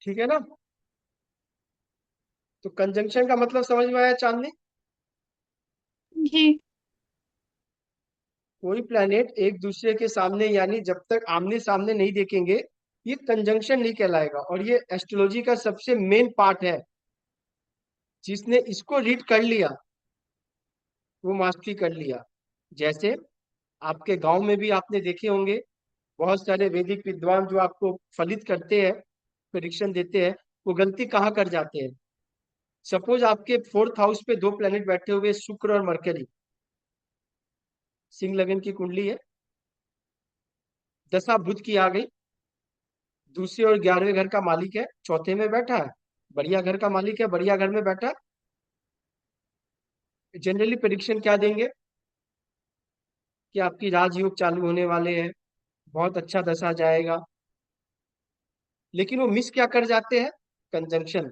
ठीक है ना। तो कंजंक्शन का मतलब समझ में आया चांदनी। जी। कोई प्लेनेट एक दूसरे के सामने, यानी जब तक आमने सामने नहीं देखेंगे, ये कंजंक्शन नहीं कहलाएगा। और ये एस्ट्रोलॉजी का सबसे मेन पार्ट है। जिसने इसको रीड कर लिया वो मास्टरी कर लिया। जैसे आपके गांव में भी आपने देखे होंगे बहुत सारे वैदिक विद्वान जो आपको फलित करते हैं, प्रेडिक्शन देते हैं, वो गलती कहाँ कर जाते हैं। सपोज आपके फोर्थ हाउस पे दो प्लेनेट बैठे हुए, शुक्र और मरकरी, सिंह लगन की कुंडली है, दशा बुध की आ गई, दूसरे और 11वें घर का मालिक है, चौथे में बैठा है, बढ़िया घर का मालिक है, बढ़िया घर में बैठा है। जनरली प्रेडिक्शन क्या देंगे कि आपकी राजयोग चालू होने वाले हैं, बहुत अच्छा दशा जाएगा। लेकिन वो मिस क्या कर जाते हैं, कंजंक्शन।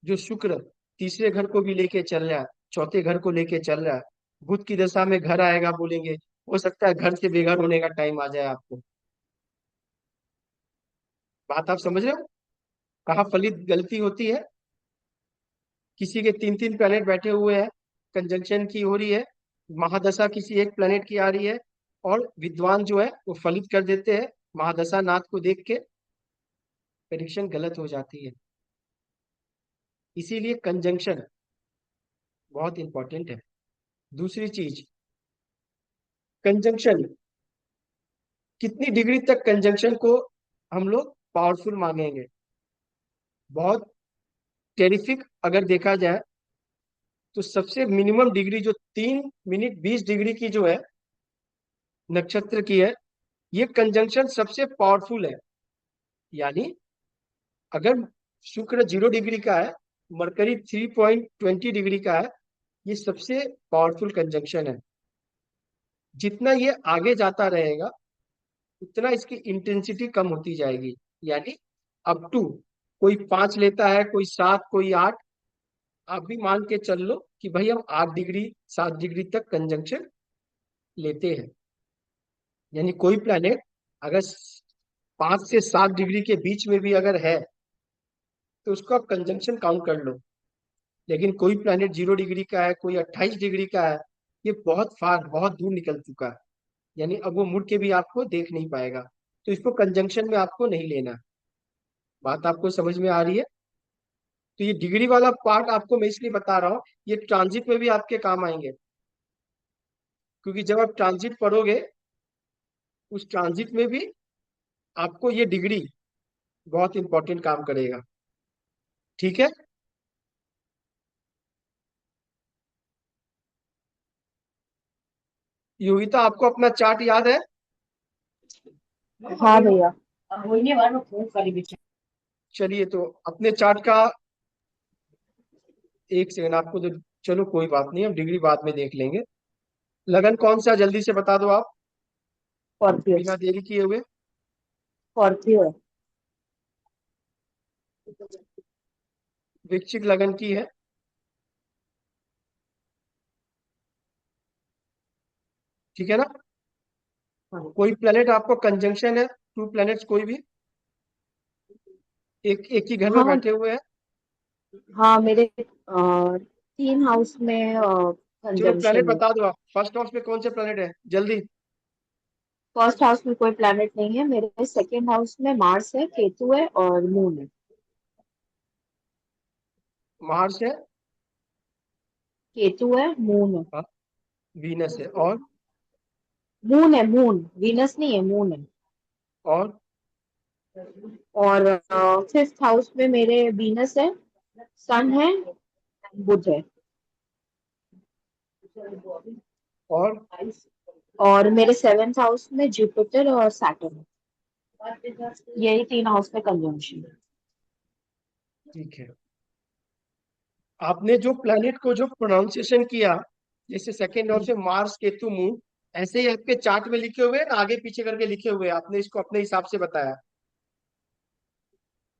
जो शुक्र तीसरे घर को भी लेके चल रहा है, चौथे घर को लेके चल रहा है, बुध की दशा में घर आएगा, बोलेंगे हो सकता है घर से बेघर होने का टाइम आ जाए आपको। बात आप समझ रहे हो कहाँ फलित गलती होती है। किसी के तीन तीन प्लेनेट बैठे हुए हैं, कंजंक्शन की हो रही है, महादशा किसी एक प्लेनेट की आ रही है, और विद्वान जो है वो फलित कर देते हैं महादशा नाथ को देख के, प्रेडिक्शन गलत हो जाती है। इसीलिए कंजंक्शन बहुत इंपॉर्टेंट है। दूसरी चीज, कंजंक्शन, कितनी डिग्री तक कंजंक्शन को हम लोग पावरफुल मानेंगे। बहुत टेरिफिक अगर देखा जाए तो सबसे मिनिमम डिग्री जो 3 मिनट 20 डिग्री की जो है, नक्षत्र की है, ये कंजंक्शन सबसे पावरफुल है। यानी अगर शुक्र 0 डिग्री का है, मरकरी 3.20 डिग्री का है, ये सबसे पावरफुल कंजंक्शन है। जितना ये आगे जाता रहेगा उतना इसकी इंटेंसिटी कम होती जाएगी। यानी अप टू, कोई 5 लेता है, कोई 7, कोई 8, आप भी मान के चल लो कि भाई हम 8 डिग्री 7 डिग्री तक कंजंक्शन लेते हैं। यानी कोई प्लैनेट अगर 5 से 7 डिग्री के बीच में भी अगर है तो उसको आप कंजंक्शन काउंट कर लो। लेकिन कोई प्लैनेट 0 डिग्री का है, कोई 28 डिग्री का है, ये बहुत फार बहुत दूर निकल चुका है। यानी अब वो मुड़ के भी आपको देख नहीं पाएगा, तो इसको कंजंक्शन में आपको नहीं लेना। बात आपको समझ में आ रही है। तो ये डिग्री वाला पार्ट आपको मैं इसलिए बता रहा हूँ, ये ट्रांजिट में भी आपके काम आएंगे। क्योंकि जब आप ट्रांजिट पढ़ोगे, उस ट्रांजिट में भी आपको ये डिग्री बहुत इंपॉर्टेंट काम करेगा। ठीक है। योगिता, आपको अपना चार्ट याद है। हाँ भैया। चलिए तो अपने चार्ट का एक सेकंड आपको तो, चलो कोई बात नहीं, हम डिग्री बाद में देख लेंगे। लगन कौन सा, जल्दी से बता दो आप, स्कॉर्पियो। बिना देरी किए हुए। स्कॉर्पियो है। वृश्चिक लगन की है। ठीक है ना। हाँ। कोई प्लेनेट आपको कंजंक्शन है, टू प्लैनेट्स कोई भी एक एक ही घर में हाँ। बैठे हुए हैं। हाँ मेरे 3 हाउस में चलो प्लेनेट कंजंक्शन है। बता दो आप, फर्स्ट हाउस में कौन से प्लेनेट है जल्दी। फर्स्ट हाउस में कोई प्लैनेट नहीं है मेरे। सेकंड हाउस में मार्स है, केतु है और मून है। मार्स है। केतु है, मून है। हाँ, वीनस है, और मून है, मून। वीनस नहीं है, मून है। और और फिफ्थ हाउस में मेरे वीनस है, सन है, बुध है। और और मेरे सेवेंथ हाउस में जुपिटर और सैटर्न है। यही 3 हाउस में कंजंक्शन है। ठीक है। आपने जो प्लेनेट को जो प्रोनाउंसिएशन किया, जैसे सेकेंड हाउस में मार्स केतु मून, ऐसे ही आपके चार्ट में लिखे हुए हैं ना, आगे पीछे करके लिखे हुए हैं, आपने इसको अपने हिसाब से बताया।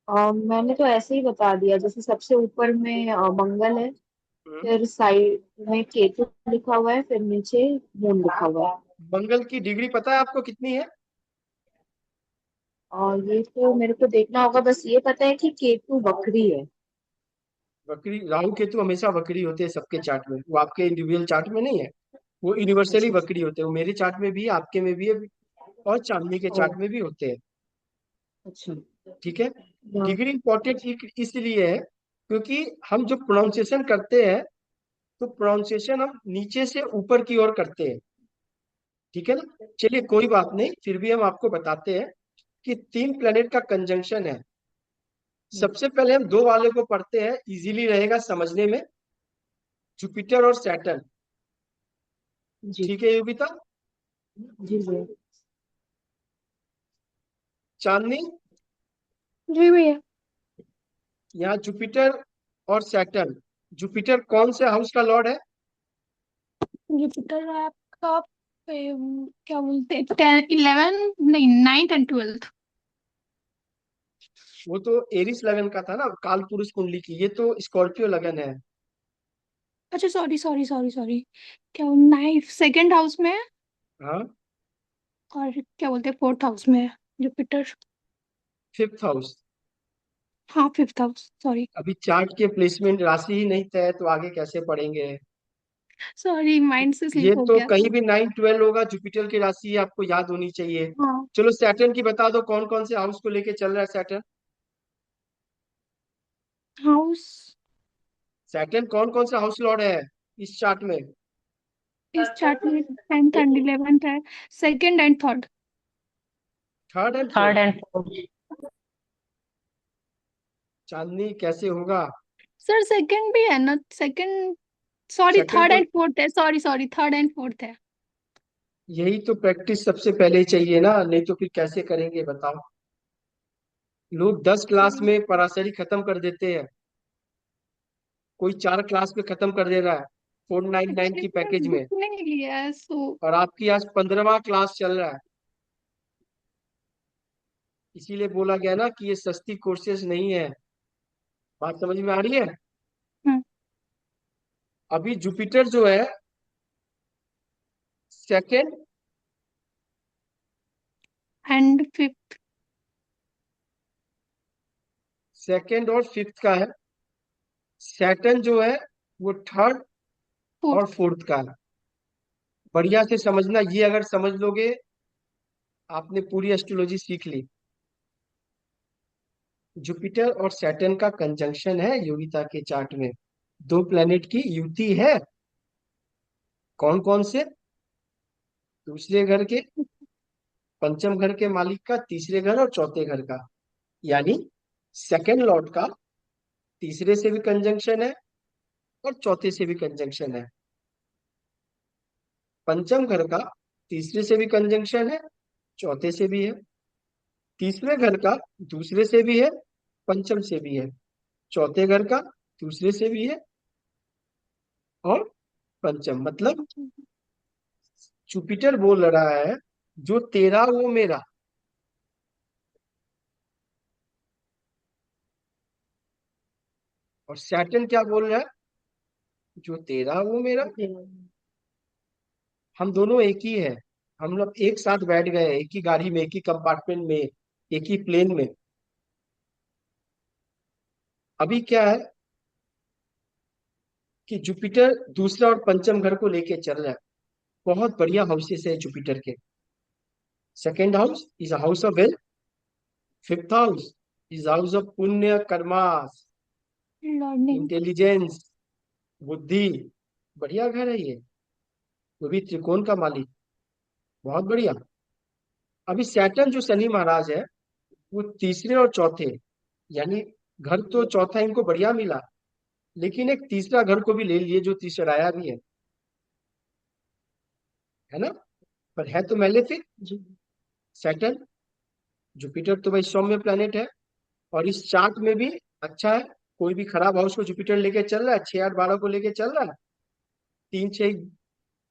मैंने तो ऐसे ही बता दिया, जैसे सबसे ऊपर में मंगल है, हम्म। फिर साइड में केतु लिखा हुआ है, फिर नीचे मून लिखा हुआ है। मंगल की डिग्री पता है आपको कितनी है। और ये तो मेरे को देखना होगा, बस ये पता है कि केतु वक्री है। वक्री, राहु केतु हमेशा वक्री होते हैं सबके चार्ट में, वो आपके इंडिविजुअल चार्ट में नहीं है, वो यूनिवर्सली अच्छा वक्री अच्छा। होते हैं, वो मेरे चार्ट में भी है, आपके में भी है, और चांदनी के ओ, चार्ट में भी होते हैं। अच्छा। ठीक है। हाँ। डिग्री इंपॉर्टेंट इसलिए है क्योंकि हम जो प्रोनाउंसिएशन करते हैं, तो प्रोनाउंसिएशन हम नीचे से ऊपर की ओर करते हैं। ठीक है ना। चलिए कोई बात नहीं, फिर भी हम आपको बताते हैं कि तीन प्लेनेट का कंजंक्शन है। सबसे पहले हम दो वाले को पढ़ते हैं, इजीली रहेगा समझने में। जुपिटर और सैटर्न। जी ठीक है योगिता। जी जी। चांदनी, जी भैया। यहाँ जुपिटर और सैटर्न। जुपिटर कौन से हाउस का लॉर्ड है? जुपिटर आपका क्या बोलते हैं, 11, नहीं, 9th and 12th। वो तो एरिस लगन का था ना, काल पुरुष कुंडली की, ये तो स्कॉर्पियो लगन है। अच्छा, सॉरी सॉरी सॉरी सॉरी। क्या 9th, 2nd हाउस में है। हाँ, और क्या बोलते हैं, 4th हाउस में है जुपिटर। Fifth house. हाँ, 5th हाउस, सॉरी। अभी चार्ट के प्लेसमेंट राशि ही नहीं तय है, तो आगे कैसे पढ़ेंगे? सॉरी, माइंड से ये स्लिप हो तो गया। कहीं भी 9-12 होगा, जुपिटर की राशि है, आपको याद होनी चाहिए। हाँ। चलो सैटर्न की बता दो, कौन कौन से हाउस को लेके चल रहा है सैटर्न? हाउस। सैटर्न कौन कौन सा हाउस लॉर्ड है इस चार्ट में? इस चार्ट में 10th and 11th है। 2nd and 3rd। Third and third fourth. And fourth. Chandni कैसे होगा? सर, 2nd भी है ना, 2nd। सॉरी, सेकंड 3rd को, and 4th है, sorry sorry, 3rd and 4th है। यही तो प्रैक्टिस सबसे पहले चाहिए ना, नहीं तो फिर कैसे करेंगे बताओ। लोग 10 क्लास सॉरी। में पराशरी खत्म कर देते हैं, कोई 4 क्लास में खत्म कर दे रहा है 499 एक्चुअली की मैंने पैकेज बुक में। नहीं लिया है, सो। और आपकी आज 15वां क्लास चल रहा है। इसीलिए बोला गया ना कि ये सस्ती कोर्सेज नहीं है। बात समझ में आ रही है? अभी जुपिटर जो है, सेकंड, एंड 5th। सेकंड और फिफ्थ का है। सैटर्न जो है वो थर्ड और 4th। फोर्थ का है। बढ़िया से समझना, ये अगर समझ लोगे, आपने पूरी एस्ट्रोलॉजी सीख ली। जुपिटर और सैटर्न का कंजंक्शन है योगिता के चार्ट में, दो प्लेनेट की युति है। कौन कौन से? दूसरे घर के, पंचम घर के मालिक का तीसरे घर और चौथे घर का, यानी सेकंड लॉर्ड का तीसरे से भी कंजंक्शन है और चौथे से भी कंजंक्शन है। पंचम घर का तीसरे से भी कंजंक्शन है, चौथे से भी है। तीसरे घर का दूसरे से भी है, पंचम से भी है। चौथे घर का दूसरे से भी है और पंचम, मतलब जुपिटर बोल रहा है जो तेरा वो मेरा, और सैटर्न क्या बोल रहा है? जो तेरा वो मेरा। हम दोनों एक ही है, हम लोग एक साथ बैठ गए एक ही गाड़ी में, एक ही कंपार्टमेंट में, एक ही प्लेन में। अभी क्या है कि जुपिटर दूसरा और पंचम घर को लेके चल रहा है। बहुत बढ़िया हाउसेस है जुपिटर के। Second house is house of wealth, fifth house is house of पुण्य कर्मास, लर्निंग। इंटेलिजेंस, बुद्धि। बढ़िया घर है ये, वो भी त्रिकोण का मालिक। बहुत बढ़िया। अभी सैटर्न जो शनि महाराज है, वो तीसरे और चौथे, यानी घर तो चौथा इनको बढ़िया मिला, लेकिन एक तीसरा घर को भी ले लिए जो तीसराया भी है ना। पर है तो मैलेफिक जी। सैटर्न। जुपिटर तो भाई सौम्य प्लेनेट है, और इस चार्ट में भी अच्छा है। कोई भी खराब हाउस को जुपिटर लेके चल रहा है, 6, 8, 12 को लेके चल रहा है, 3, 6,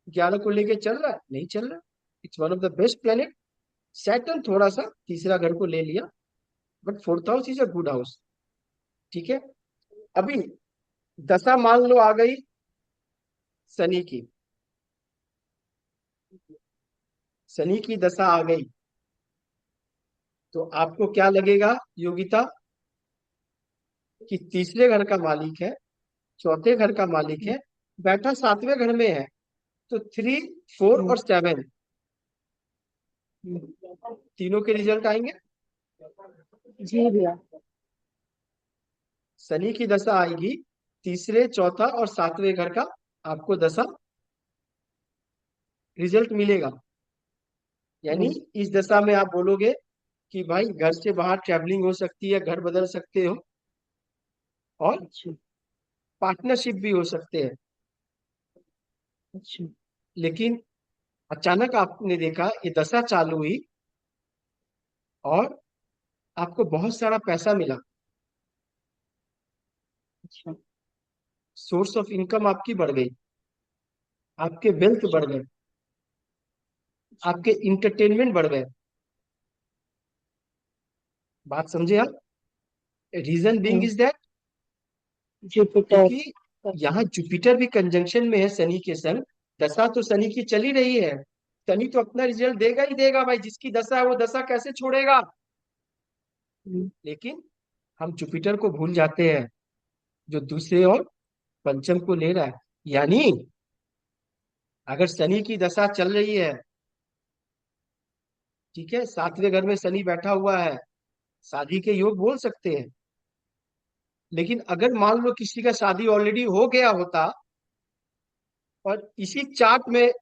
11 को लेके चल रहा है, नहीं चल रहा। It's one of the best planet. Saturn थोड़ा सा तीसरा घर को ले लिया, but fourth house is a good house. ठीक है। अभी दशा मान लो आ गई शनि की, शनि की दशा आ गई, तो आपको क्या लगेगा योगिता, कि तीसरे घर का मालिक है, चौथे घर का मालिक है, बैठा सातवें घर में है, तो 3, 4 हम्म, और 7 हम्म। तीनों के रिजल्ट आएंगे। जी भैया। शनि की दशा आएगी, तीसरे, चौथा और सातवें घर का आपको दशा रिजल्ट मिलेगा। यानी हम्म, इस दशा में आप बोलोगे कि भाई घर से बाहर ट्रैवलिंग हो सकती है, घर बदल सकते हो, और अच्छा, पार्टनरशिप भी हो सकते हैं। अच्छा, लेकिन अचानक आपने देखा ये दशा चालू हुई और आपको बहुत सारा पैसा मिला, अच्छा, सोर्स ऑफ इनकम आपकी बढ़ गई, आपके वेल्थ अच्छा, बढ़ गए, अच्छा। आपके इंटरटेनमेंट बढ़ गए। बात समझे आप? Reason being hmm, is that, Jupiter. क्योंकि यहाँ जुपिटर भी कंजंक्शन में है शनि के संग। दशा तो शनि की चल ही रही है, शनि तो अपना रिजल्ट देगा ही देगा भाई, जिसकी दशा है वो दशा कैसे छोड़ेगा। हम्म, लेकिन हम जुपिटर को भूल जाते हैं, जो दूसरे और पंचम को ले रहा है। यानी अगर शनि की दशा चल रही है, ठीक है, सातवें घर में शनि बैठा हुआ है, शादी के योग बोल सकते हैं। लेकिन अगर मान लो किसी का शादी ऑलरेडी हो गया होता, और इसी चार्ट में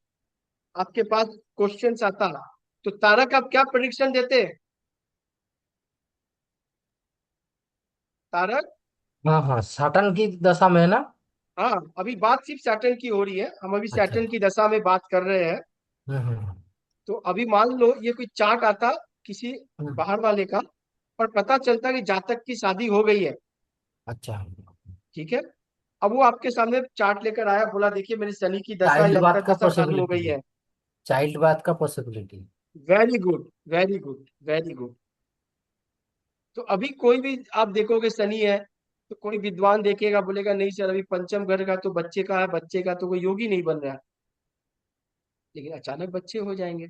आपके पास क्वेश्चंस आता, तो तारक आप क्या प्रेडिक्शन देते? तारक, हाँ हाँ, साटन की दशा में है ना। हाँ, अभी बात सिर्फ सैटर्न की हो रही है, हम अभी अच्छा। सैटर्न की दशा में बात कर रहे हैं। हम्म। तो अभी मान लो ये कोई चार्ट आता किसी हम्म। बाहर वाले का, और पता चलता कि जातक की शादी हो गई है, अच्छा। ठीक है। अब वो आपके सामने चार्ट लेकर आया, बोला देखिए मेरी शनि की दशा चाइल्ड या बात का अंतर्दशा चालू हो गई पॉसिबिलिटी। है। चाइल्ड बात का possibility. Very good, very good, very good. तो अभी कोई भी आप देखोगे शनि है, तो कोई विद्वान देखेगा, बोलेगा नहीं सर अभी पंचम घर का तो बच्चे का है, बच्चे का तो कोई योगी नहीं बन रहा है। लेकिन अचानक बच्चे हो जाएंगे,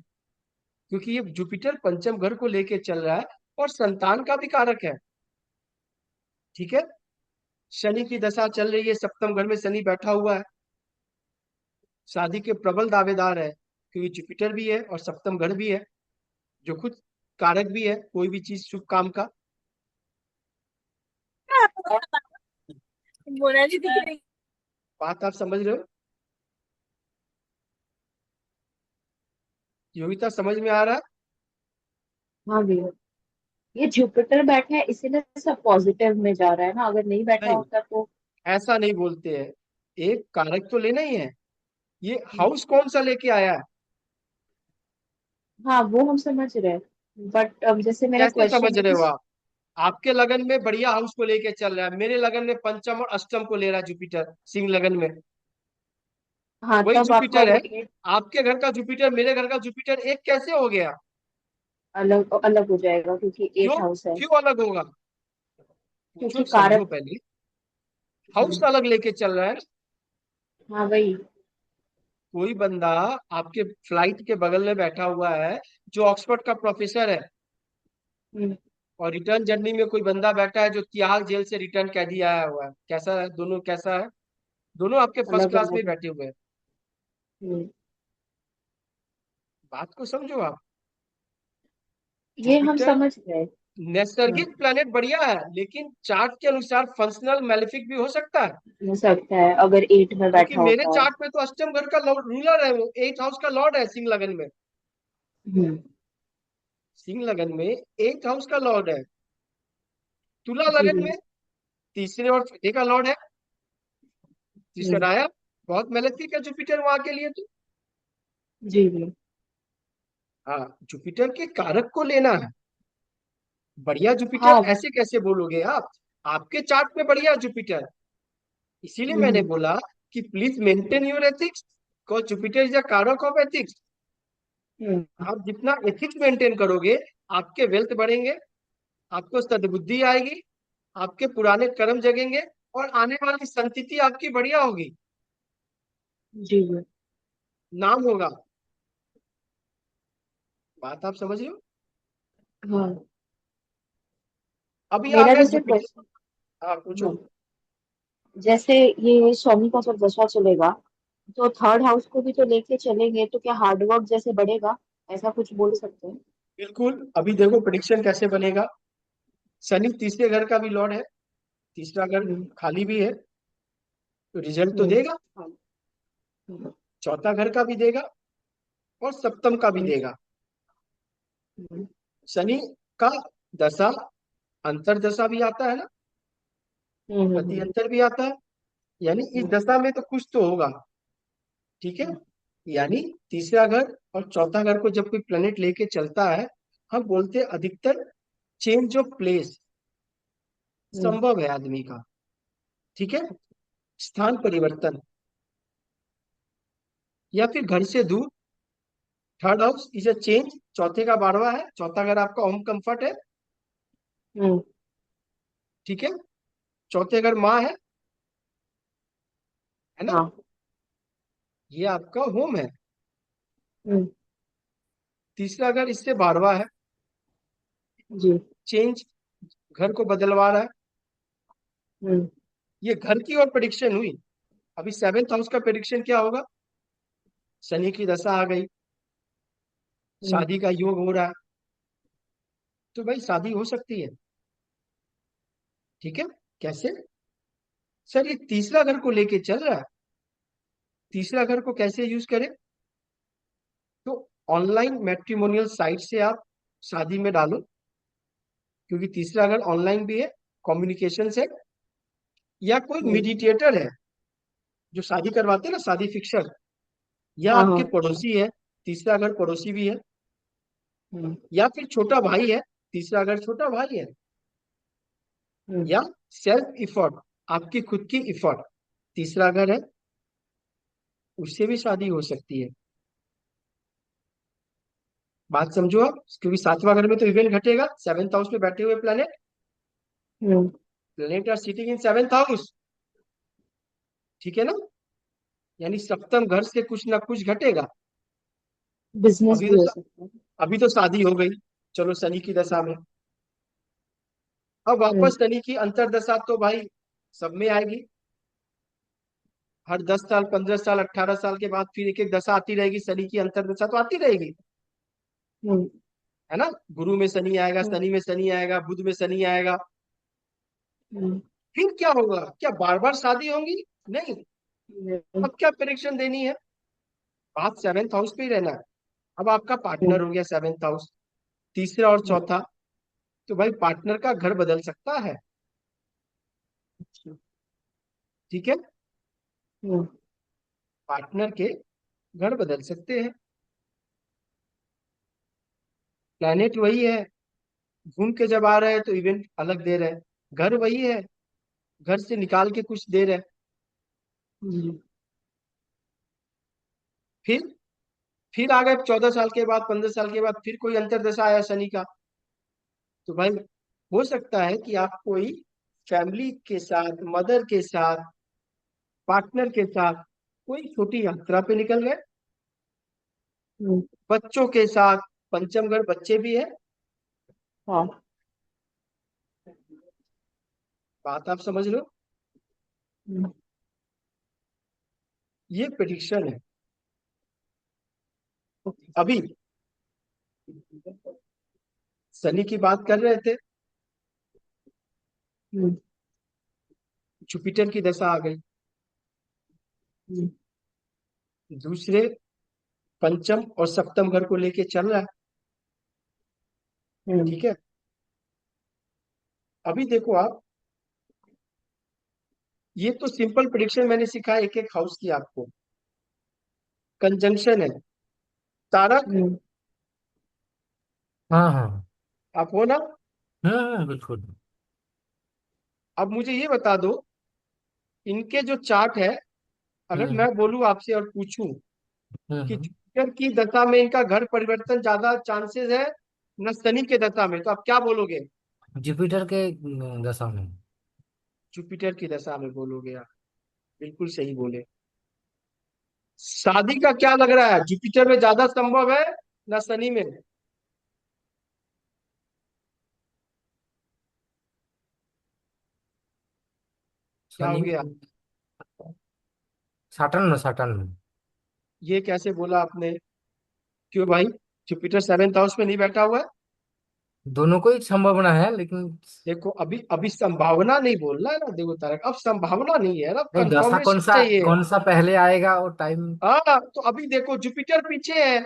क्योंकि ये जुपिटर पंचम घर को लेके चल रहा है, और संतान का भी कारक है, ठीक है। शनि की दशा चल रही है, सप्तम घर में शनि बैठा हुआ है, शादी के प्रबल दावेदार है, क्योंकि जुपिटर भी है और सप्तम घर भी है, जो खुद कारक भी है कोई भी चीज शुभ काम का। मोनाली दिख रही। बात आप समझ रहे हो योगिता, समझ में आ रहा है? हाँ भैया, ये जुपिटर बैठा है इसीलिए सब पॉजिटिव में जा रहा है ना, अगर नहीं बैठा नहीं, होता तो। ऐसा नहीं बोलते हैं, एक कारक तो लेना ही है। ये हाउस कौन सा लेके आया है? हाँ वो हम समझ रहे हैं, बट अब जैसे मेरा कैसे क्वेश्चन समझ है रहे कि हो आप? आपके लगन में बढ़िया हाउस को लेके चल रहा है, मेरे लगन में पंचम और अष्टम को ले रहा है जुपिटर, सिंह लगन में। हाँ वही तब आपका जुपिटर वो है, एट आपके घर का जुपिटर मेरे घर का जुपिटर एक कैसे हो गया? अलग अलग हो जाएगा क्योंकि क्यों? एट हाउस है। क्यों अलग होगा? क्योंकि पूछो, समझो कारक। पहले। हाउस अलग लेके चल रहा है। हाँ वही। कोई बंदा आपके फ्लाइट के बगल में बैठा हुआ है, जो ऑक्सफोर्ड का प्रोफेसर है, हम्म, और रिटर्न जर्नी में कोई बंदा बैठा है जो तिहाड़ जेल से रिटर्न कैदी आया हुआ है, कैसा है दोनों, कैसा है? दोनों आपके फर्स्ट अलग क्लास में अलग। बैठे हुए हैं। हम्म, बात को समझो आप। ये हम जुपिटर समझ गए। हाँ, नैसर्गिक प्लैनेट बढ़िया है, लेकिन चार्ट के अनुसार फंक्शनल मैलेफिक भी हो सकता है। हो सकता है अगर एट में क्योंकि बैठा मेरे होता है। चार्ट में तो अष्टम घर का रूलर है, वो 8 हाउस का लॉर्ड है सिंह लगन में। हम्म, सिंह लगन में 8 हाउस का लॉर्ड है। तुला जी लगन में तीसरे और चौथे का लॉर्ड है, जी, तीसरा आया। बहुत मैलेफिक है जुपिटर वहां के लिए तो। जी जी। हाँ, जुपिटर के कारक को लेना है। बढ़िया जुपिटर हाँ। ऐसे कैसे बोलोगे आप? आपके चार्ट में बढ़िया जुपिटर। इसीलिए मैंने हम्म, बोला कि please maintain your ethics, because Jupiter is a कारक ऑफ एथिक्स। हम्म, आप जितना एथिक्स मेंटेन करोगे, आपके वेल्थ बढ़ेंगे, आपको सद्बुद्धि आएगी, आपके पुराने कर्म जगेंगे, और आने वाली संतति आपकी बढ़िया होगी, जी जी। नाम होगा। बात आप समझ रहे हो? हाँ अभी आ मेरा गए जैसे जुपिटर। क्वेश्चन, हाँ पूछो। जैसे ये शनि का जब दशा चलेगा तो थर्ड हाउस को भी तो लेके चलेंगे, तो क्या हार्डवर्क जैसे बढ़ेगा, ऐसा कुछ बोल सकते हैं? बिल्कुल, अभी देखो प्रिडिक्शन कैसे बनेगा। शनि तीसरे घर का भी लॉर्ड है, तीसरा घर हम्म। खाली भी है, तो रिजल्ट तो हम्म। देगा। हाँ। हम्म। चौथा घर का भी देगा और सप्तम का भी हम्म। देगा। हम्म। शनि का दशा अंतर दशा भी आता है ना, हम्म। प्रति अंतर भी आता है, यानी इस हम्म। दशा में तो कुछ तो होगा। ठीक है, हम्म। यानी तीसरा घर और चौथा घर को जब कोई प्लेनेट लेके चलता है, हम बोलते हैं अधिकतर चेंज ऑफ प्लेस हम्म। संभव है आदमी का। ठीक है, स्थान परिवर्तन या फिर घर से दूर। Third house is a change, चौथे का 12वां है, चौथा घर आपका होम कंफर्ट है। हम्म। ठीक है, चौथे घर माँ है ना, हाँ। ये आपका होम है। हम्म। तीसरा घर इससे 12वां है, जी। चेंज, घर को बदलवा रहा है। हम्म। ये घर की और प्रिडिक्शन हुई। अभी सेवेंथ हाउस का प्रिडिक्शन क्या होगा। शनि की दशा आ गई, हम्म। शादी का योग हो रहा है, तो भाई शादी हो सकती है। ठीक है, कैसे सर, ये तीसरा घर को लेके चल रहा है। तीसरा घर को कैसे यूज करें, तो ऑनलाइन मैट्रिमोनियल साइट से आप शादी में डालो, क्योंकि तीसरा घर ऑनलाइन भी है, कम्युनिकेशन से। या कोई हम्म। मीडिएटर है जो शादी करवाते हैं ना, शादी फिक्सर, या हाँ। आपके हाँ। पड़ोसी है, तीसरा घर पड़ोसी भी है। हम्म। या फिर छोटा भाई है, तीसरा घर छोटा भाई है। हम्म। या सेल्फ इफर्ट, आपकी खुद की इफर्ट, तीसरा घर है, उससे भी शादी हो सकती है। बात समझो आप, क्योंकि सातवां घर में तो इवेंट घटेगा, सेवेंथ हाउस में बैठे हुए planet, hmm. Planet are sitting in seventh house. ठीक है ना, यानी सप्तम घर से कुछ ना कुछ घटेगा। बिजनेस अभी भी हो तो सकता है। अभी तो शादी हो गई, चलो शनि की दशा में। अब हम्म। वापस शनि की अंतरदशा तो भाई सब में आएगी। हर 10 साल, 15 साल, 18 साल के बाद फिर एक एक दशा आती रहेगी, शनि की अंतरदशा तो आती रहेगी। हम्म। है ना, गुरु में शनि आएगा, हम्म। शनि में शनि आएगा, बुध में शनि आएगा। हम्म। फिर क्या होगा, क्या बार बार शादी होंगी? नहीं। हम्म। अब क्या प्रेडिक्शन देनी है, बात सेवेंथ हाउस पे ही रहना है। अब आपका पार्टनर हम्म। हो गया सेवेंथ हाउस, तीसरा और हम्म। चौथा, तो भाई पार्टनर का घर बदल सकता है। अच्छा। ठीक है, हम्म। पार्टनर के घर बदल सकते हैं। प्लैनेट वही है, घूम के जब आ रहे हैं तो इवेंट अलग दे रहे हैं। घर वही है, घर से निकाल के कुछ दे रहे हैं। हम्म। फिर फिर आ गए 14 साल के बाद, 15 साल के बाद फिर कोई अंतरदशा आया शनि का, तो भाई हो सकता है कि आप कोई फैमिली के साथ, मदर के साथ, पार्टनर के साथ कोई छोटी यात्रा पे निकल गए, हम्म। बच्चों के साथ। पंचम घर बच्चे भी है। हाँ। बात आप समझ लो, हम्म। ये प्रिडिक्शन है। ओके। अभी शनि की बात कर रहे थे, हम्म। जुपिटर की दशा आ गई, हम्म। दूसरे पंचम और सप्तम घर को लेके चल रहा है। हम्म। ठीक है, अभी देखो आप, ये तो सिंपल प्रिडिक्शन मैंने सिखाया एक एक हाउस की आपको। कंजंक्शन है, तारक हम्म। हाँ हाँ। आप हो ना। बिल्कुल। अब मुझे ये बता दो, इनके जो चार्ट है, अगर हम्म मैं बोलूं आपसे और पूछूं कि हम्म। जुपिटर की दशा में इनका घर परिवर्तन ज्यादा चांसेस है न शनि के दशा में, तो आप क्या बोलोगे। जुपिटर के दशा में। जुपिटर की दशा में बोलोगे आप, बिल्कुल सही बोले। शादी का क्या लग रहा है, जुपिटर में ज्यादा संभव है ना शनि में। क्या हो शनि गया? सैटर्न में, सैटर्न में। ये कैसे बोला आपने? क्यों भाई? जुपिटर सेवेंथ हाउस में नहीं बैठा हुआ है? दोनों को ही संभावना है, लेकिन देखो, अभी अभी संभावना नहीं बोलना है ना, देखो तारक, अब संभावना नहीं है ना, अब नहीं, दशा कंफर्मेशन चाहिए। कौन सा पहले आएगा और टाइम। हाँ, तो अभी देखो जुपिटर पीछे है।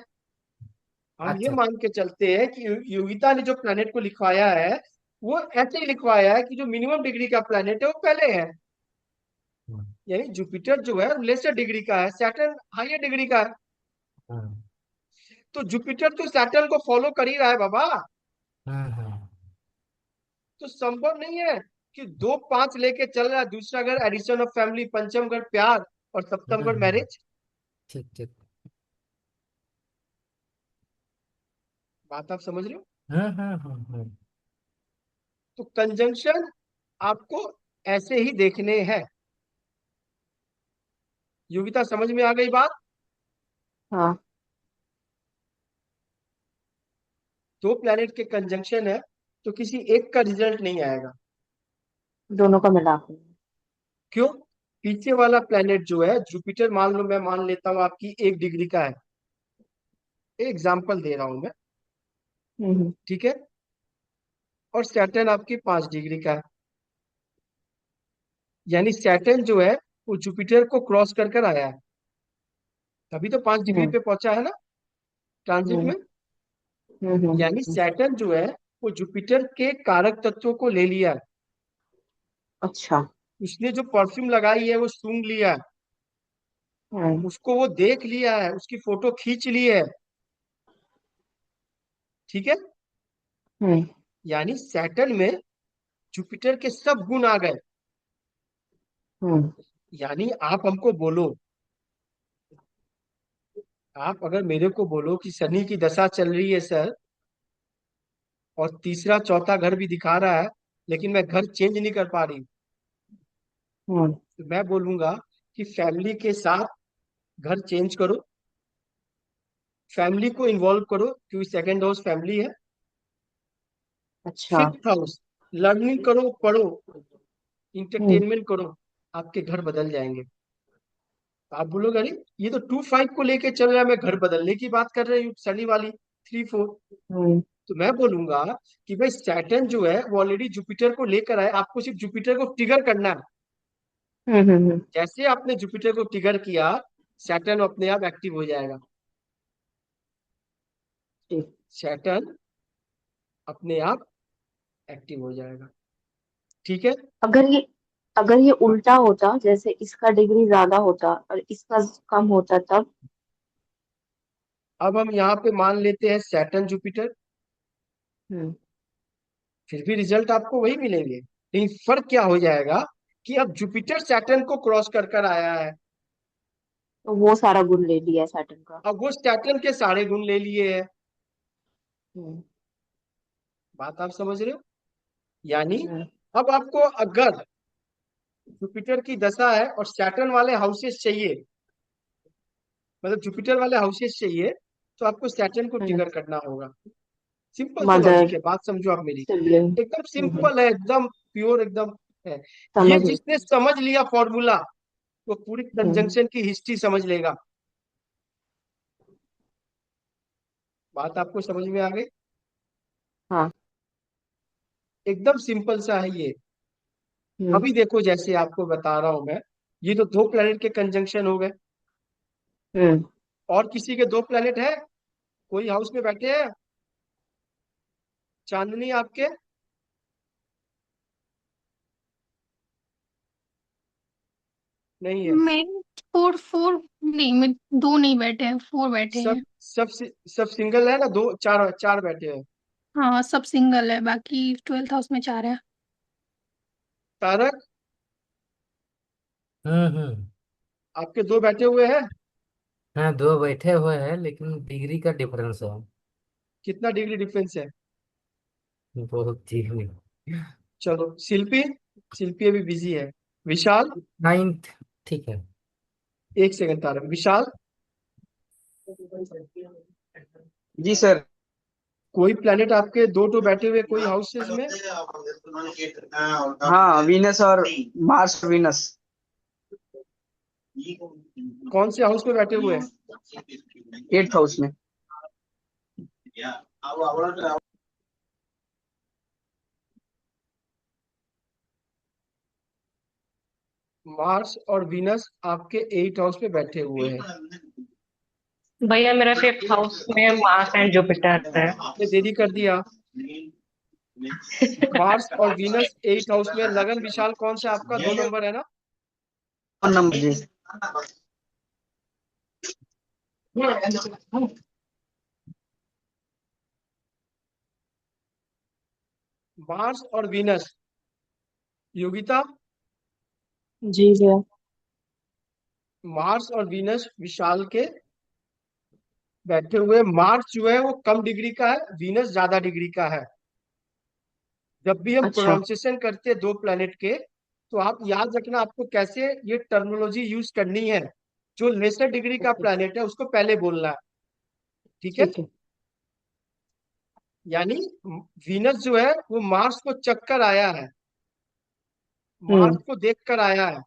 हम ये अच्छा। मान के चलते हैं कि योगिता ने जो प्लेनेट को लिखवाया है, वो ऐसे ही लिखवाया है कि जो मिनिमम डिग्री का प्लेनेट है वो पहले है। हम्म, यानी जुपिटर जो है लेसर डिग्री का है, सैटर्न हायर डिग्री का है। हम्म, तो जुपिटर तो सैटर्न को फॉलो कर ही रहा है बाबा। हम्म। तो संभव नहीं है कि दो पांच लेके चल रहा है, दूसरा घर एडिशन ऑफ फैमिली, पंचम घर प्यार, और सप्तम घर हम्म। मैरिज। ठीक ठीक। बात आप समझ रहे हो? हम्म। तो कंजंक्शन आपको ऐसे ही देखने हैं। योगिता, समझ में आ गई बात? हाँ, दो प्लैनेट के कंजंक्शन है तो किसी एक का रिजल्ट नहीं आएगा। दोनों का मिला के। क्यों? पीछे वाला प्लैनेट जो है जुपिटर, मान लो, मैं मान लेता हूँ आपकी 1 डिग्री का है, एग्जाम्पल दे रहा हूं मैं, हम्म। ठीक है? और सैटर्न आपकी 5 डिग्री का है। यानी सैटर्न जो है वो जुपिटर को क्रॉस कर कर आया है, तभी तो 5 डिग्री हम्म। पे पहुंचा है ना, ट्रांजिट हम्म। में। यानी हम्म। सैटर्न जो है वो जुपिटर के कारक तत्वों को ले लिया है। अच्छा। उसने जो परफ्यूम लगाई है वो सूंघ लिया है, हम्म। उसको वो देख लिया है, उसकी फोटो खींच ली है, ठीक है? हम्म। यानी सैटर्न में जुपिटर के सब गुण आ गए। हम्म। यानी आप हमको बोलो, आप अगर मेरे को बोलो कि शनि की दशा चल रही है सर, और तीसरा चौथा घर भी दिखा रहा है, लेकिन मैं घर चेंज नहीं कर पा रही, हम्म। तो मैं बोलूंगा कि फैमिली के साथ घर चेंज करो, फैमिली को इन्वॉल्व करो, क्योंकि सेकंड हाउस फैमिली है। अच्छा। फिफ्थ हाउस, लर्निंग करो, पढ़ो, हम्म। इंटरटेनमेंट करो, आपके घर बदल जाएंगे। तो आप बोलोगे अरे ये तो 2-5 को लेके चल रहा है, मैं घर बदलने की बात कर रही हूँ, शनि वाली 3-4। हम्म। तो मैं बोलूंगा कि भाई सैटर्न जो है वो ऑलरेडी जुपिटर को लेकर आए, आपको सिर्फ जुपिटर को ट्रिगर करना है। जैसे आपने जुपिटर को ट्रिगर किया, सैटर्न अपने आप एक्टिव हो जाएगा। ठीक। सैटर्न अपने आप एक्टिव हो जाएगा, ठीक है? अगर ये अगर ये उल्टा होता, जैसे इसका डिग्री ज्यादा होता और इसका कम होता, तब? अब हम यहाँ पे मान लेते हैं सैटर्न जुपिटर, हम्म। फिर भी रिजल्ट आपको वही मिलेंगे, लेकिन फर्क क्या हो जाएगा कि अब जुपिटर सैटर्न को क्रॉस कर कर आया है। तो वो सारा गुण ले लिया सैटर्न का। अब वो सैटर्न के सारे गुण ले लिए हैं। हम्म। बात आप समझ रहे हो? यानी हम्म। अब आपको अगर जुपिटर की दशा है और सैटर्न वाले हाउसेस चाहिए, मतलब जुपिटर वाले हाउसेस चाहिए, तो आपको सैटर्न को हम्म। ट्रिगर करना होगा। सिंपल सा लॉजिक मदर, है, बात समझो आप मेरी। सिबलिंग। एकदम सिंपल है, एकदम प्योर, एकदम है। ये समझ गई। जिसने समझ लिया फॉर्मूला, वो पूरी हम्म। कंजंक्शन की हिस्ट्री समझ लेगा। बात आपको समझ में आ गई? हाँ। एकदम सिंपल सा है ये। हम्म। अभी देखो, जैसे आपको बता रहा हूं मैं, ये तो दो प्लेनेट के कंजंक्शन हो गए। हम्म। और किसी के दो प्लेनेट है, कोई हाउस में बैठे हैं, चांदनी आपके? नहीं है? मैं फोर फोर नहीं, मैं दो नहीं बैठे हैं, फोर बैठे सब हैं। सब सिंगल है ना, दो चार चार बैठे हैं। हाँ, सब सिंगल है, बाकी 12th हाउस में 4 है। तारक, हम्म। आपके दो बैठे हुए हैं। हाँ, दो बैठे हुए हैं, लेकिन डिग्री का डिफरेंस है। कितना डिग्री डिफरेंस है? बहुत ही। चलो, शिल्पी, शिल्पी अभी बिजी है। विशाल, नाइन्थ। ठीक है। 1 सेकंड तारक, विशाल। जी सर। कोई प्लेनेट आपके दो तो बैठे हुए कोई हाउसेस में? हाँ, वीनस और मार्स और वीनस। कौन से हाउस में बैठे हुए हैं? 8th हाउस में। मार्स और वीनस आपके 8 हाउस में बैठे हुए हैं। भैया मेरा 5th हाउस में मार्स एंड जुपिटर है। आपने देरी कर दिया। मार्स और वीनस 8 हाउस में। लगन विशाल कौन सा आपका 2 नंबर है ना? 1 नंबर जी। मार्स और वीनस। योगिता, जी भैया। मार्स और वीनस विशाल के बैठे हुए। मार्स जो है वो कम डिग्री का है, वीनस ज्यादा डिग्री का है। जब भी हम अच्छा। प्रोनाउंसिएशन करते हैं दो प्लेनेट के, तो आप याद रखना आपको कैसे ये टर्मिनोलॉजी यूज करनी है। जो लेसर डिग्री का ओके। प्लेनेट है उसको पहले बोलना है। ठीक है? ठीक है। यानी वीनस जो है वो मार्स को चक्कर आया है, मार्स हम्म। को देखकर आया है।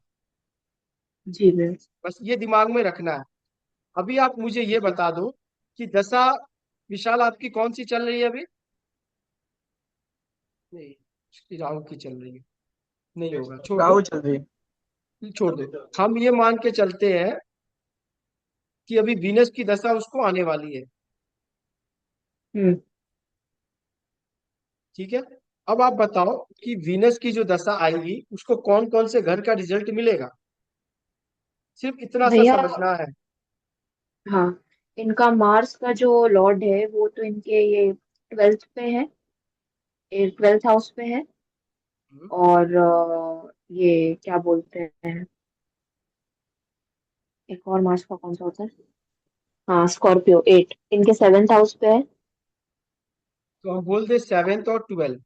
जी भैया। बस ये दिमाग में रखना है। अभी आप मुझे ये जी। बता दो कि दशा विशाल आपकी कौन सी चल रही है अभी? नहीं, उसकी राहु की चल रही है। नहीं होगा, छोड़ दो। राहु चल रही है। छोड़ दो। हम ये मान के चलते हैं कि अभी वीनस की दशा उसको आने वाली है। हम्म। ठीक है? अब आप बताओ कि वीनस की जो दशा आएगी उसको कौन कौन से घर का रिजल्ट मिलेगा। सिर्फ इतना सा भैया। समझना है। हाँ। इनका मार्स का जो लॉर्ड है वो तो इनके ये 12th पे है, 12th हाउस पे है। हम्म, और ये क्या बोलते हैं, एक और मार्स का कौन सा होता है, हाँ स्कॉर्पियो 8 इनके 7th हाउस पे है। तो हम बोल दे 7th और 12। ठीक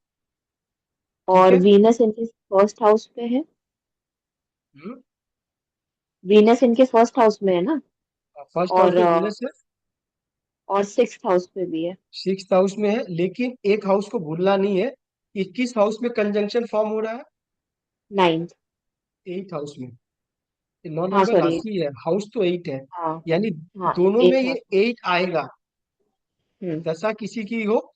और है? वीनस इनके फर्स्ट हाउस पे है। हम्म, वीनस इनके फर्स्ट हाउस में है ना। फर्स्ट हाउस और में वीनस है। 6th हाउस पे भी है। 6th हाउस में है, लेकिन एक हाउस को भूलना नहीं है। 21 हाउस में कंजंक्शन फॉर्म हो रहा है। 9th। 8 हाउस में। ये 9 नंबर सॉरी। राशि है, हाउस तो 8 है। हाँ। यानी हाँ दोनों में 8 ये हाउस। 8 आएगा। हम्म। दशा किसी की हो,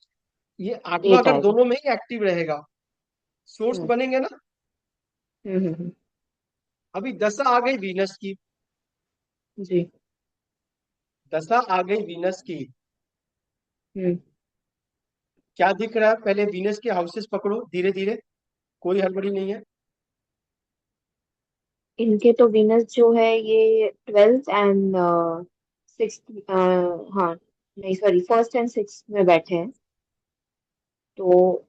ये 8वां 8 घर आएगा। दोनों में ही एक्टिव रहेगा। सोर्स हम्म। बनेंगे ना। हम्म। अभी दशा आ गई वीनस की। जी। दशा आ गई वीनस की। हम्म। क्या दिख रहा है? पहले वीनस के हाउसेस पकड़ो धीरे धीरे, कोई हड़बड़ी नहीं है। इनके तो वीनस जो है ये 12th एंड 6th, हाँ नहीं सॉरी 1st एंड 6th में बैठे हैं। तो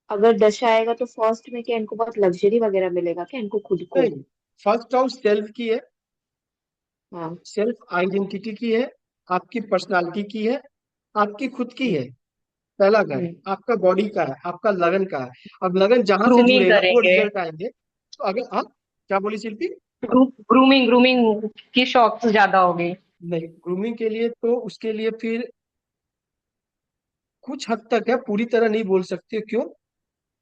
अगर दशा आएगा तो फर्स्ट में क्या इनको बहुत लग्जरी वगैरह मिलेगा क्या इनको खुद को। नहीं, फर्स्ट हाउस सेल्फ की है, हाँ। सेल्फ आइडेंटिटी की है, आपकी पर्सनालिटी की है, आपकी खुद की है। पहला घर हम्म। आपका बॉडी का है, आपका लगन का है। अब लगन जहां से ग्रूमिंग जुड़ेगा वो करेंगे। रिजल्ट आएंगे। तो अगर आप क्या बोली शिल्पी? ग्रूमिंग ग्रूमिंग की शौक ज्यादा हो गई। नहीं, ग्रूमिंग के लिए तो उसके लिए फिर कुछ हद तक है, पूरी तरह नहीं बोल सकते। क्यों?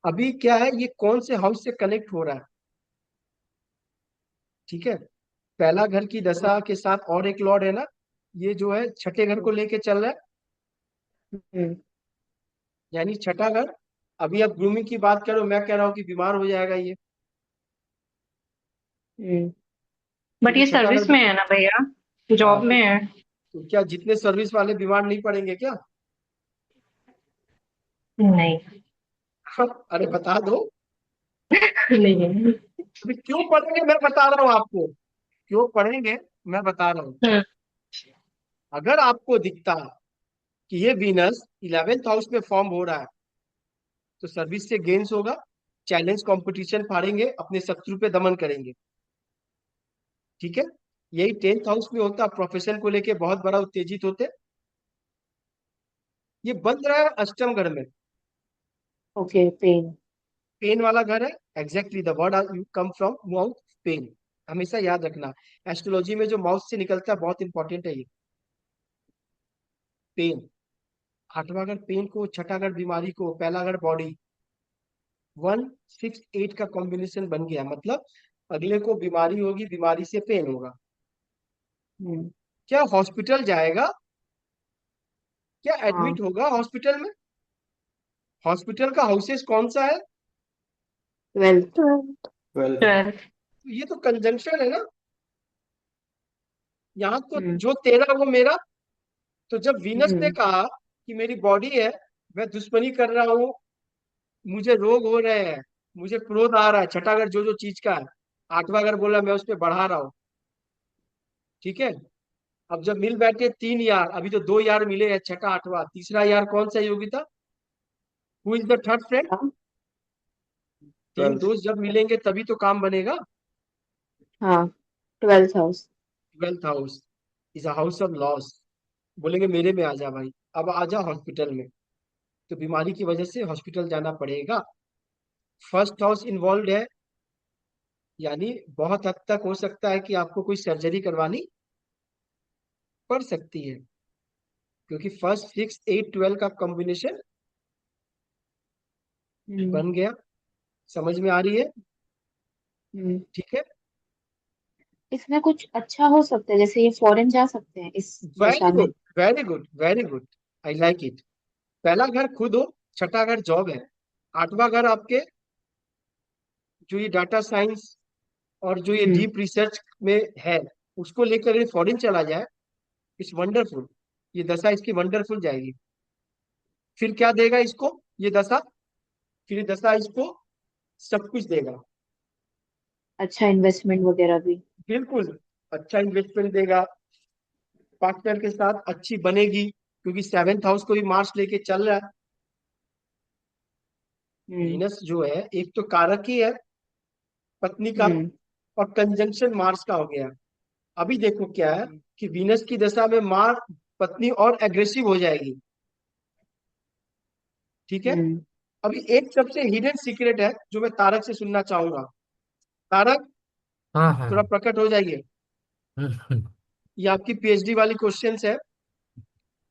अभी क्या है, ये कौन से हाउस से कनेक्ट हो रहा है। ठीक है? पहला घर की दशा के साथ और एक लॉर्ड है ना, ये जो है छठे घर को लेके चल रहा है। हम्म। यानी छठा घर। अभी आप ग्रूमिंग की बात करो, मैं कह रहा हूँ कि बीमार हो जाएगा ये। हम्म। बट क्योंकि ये छठा घर। सर्विस में है ना भैया, हाँ, जॉब में है। तो क्या जितने सर्विस वाले बीमार नहीं पड़ेंगे क्या? नहीं। अरे बता दो। नहीं। अभी क्यों पढ़ेंगे मैं बता रहा हूँ आपको। क्यों पढ़ेंगे मैं बता रहा हूँ। हम्म। अगर आपको दिखता कि ये वीनस 11th हाउस में फॉर्म हो रहा है, तो सर्विस से गेन्स होगा। चैलेंज कंपटीशन फाड़ेंगे, अपने शत्रु पे दमन करेंगे। ठीक है? यही 10th हाउस में होता, प्रोफेशन को लेके बहुत बड़ा उत्तेजित होते। ये बन रहा है अष्टम घर में। Okay pen. पेन वाला घर है। Exactly the word you come from mouth, pain. हमेशा याद रखना, एस्ट्रोलॉजी में जो माउथ से निकलता है बहुत इंपॉर्टेंट है ये, पेन। आठवां घर पेन को, छठा घर बीमारी को, पहला घर बॉडी। 1 6 8 का कॉम्बिनेशन बन गया, मतलब अगले को बीमारी होगी, बीमारी से पेन होगा। हम्म। क्या हॉस्पिटल जाएगा? क्या हाँ। एडमिट होगा हॉस्पिटल में? हॉस्पिटल का हाउसेस कौन सा है? 12। 12। 12। तो ये तो कंजंक्शन है ना। यहाँ तो हम्म। जो तेरा वो मेरा। तो जब वीनस ने हम्म। कहा कि मेरी बॉडी है, मैं दुश्मनी कर रहा हूँ, मुझे रोग हो रहे हैं, मुझे क्रोध आ रहा है, छठा घर जो जो चीज का है, आठवां घर बोला मैं उस पर बढ़ा रहा हूँ। ठीक है। अब जब मिल बैठे 3 यार, अभी तो 2 यार मिले हैं, छठा आठवां, तीसरा यार कौन सा Yogita? Who is the third friend? हाँ। तीन 12। दोस्त जब मिलेंगे तभी तो काम बनेगा। हाँ, 12th house. 12th house is a house of loss. बोलेंगे मेरे में आ जा भाई, अब आ जा हॉस्पिटल में। तो बीमारी की वजह से हॉस्पिटल जाना पड़ेगा। फर्स्ट हाउस इन्वॉल्व है, यानी बहुत हद तक हो सकता है कि आपको कोई सर्जरी करवानी पड़ सकती है, क्योंकि फर्स्ट 6 8 12 का कॉम्बिनेशन हम्म। बन गया। समझ में आ रही है? हम्म। ठीक है। इसमें कुछ अच्छा हो सकता है, जैसे ये फॉरेन जा सकते हैं इस वेरी दशा में। Good, very good, very good. I like it. पहला घर खुद हो, छठा घर जॉब है, आठवां घर आपके जो ये डाटा साइंस और जो ये हम्म। डीप रिसर्च में है, उसको लेकर ये फॉरेन चला जाए, इट्स वंडरफुल। ये दशा इसकी वंडरफुल जाएगी। फिर क्या देगा इसको ये दशा? फिर ये दशा इसको सब कुछ देगा। अच्छा इन्वेस्टमेंट वगैरह भी। बिल्कुल। अच्छा इन्वेस्टमेंट देगा, पार्टनर के साथ अच्छी बनेगी, क्योंकि 7th हाउस को भी मार्स लेके चल रहा है। हम्म। वीनस जो है एक तो कारक ही है पत्नी का, हम्म। और कंजंक्शन मार्स का हो गया। अभी देखो क्या है हम्म। कि वीनस की दशा में मार्स पत्नी और एग्रेसिव हो जाएगी। ठीक है। हम्म। अभी एक सबसे हिडन सीक्रेट है जो मैं तारक से सुनना चाहूंगा। तारक, हाँ थोड़ा हाँ। प्रकट हो जाइए। हम्म। ये आपकी पीएचडी वाली क्वेश्चंस है।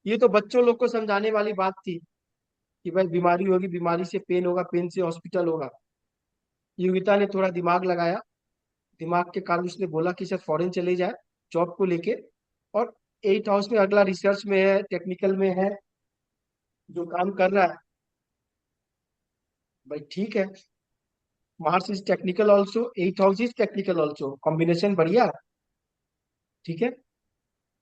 ये तो बच्चों लोग को समझाने वाली बात थी कि भाई बीमारी होगी, बीमारी से पेन होगा, पेन से हॉस्पिटल होगा। योगिता ने थोड़ा दिमाग लगाया, दिमाग के कारण उसने बोला कि सर फॉरेन चले जाए जॉब को लेके। और 8th हाउस में अगला रिसर्च में है, टेक्निकल में है, जो काम कर रहा है। भाई ठीक है, Mars is technical also, 8th house is technical also, combination बढ़िया। ठीक है।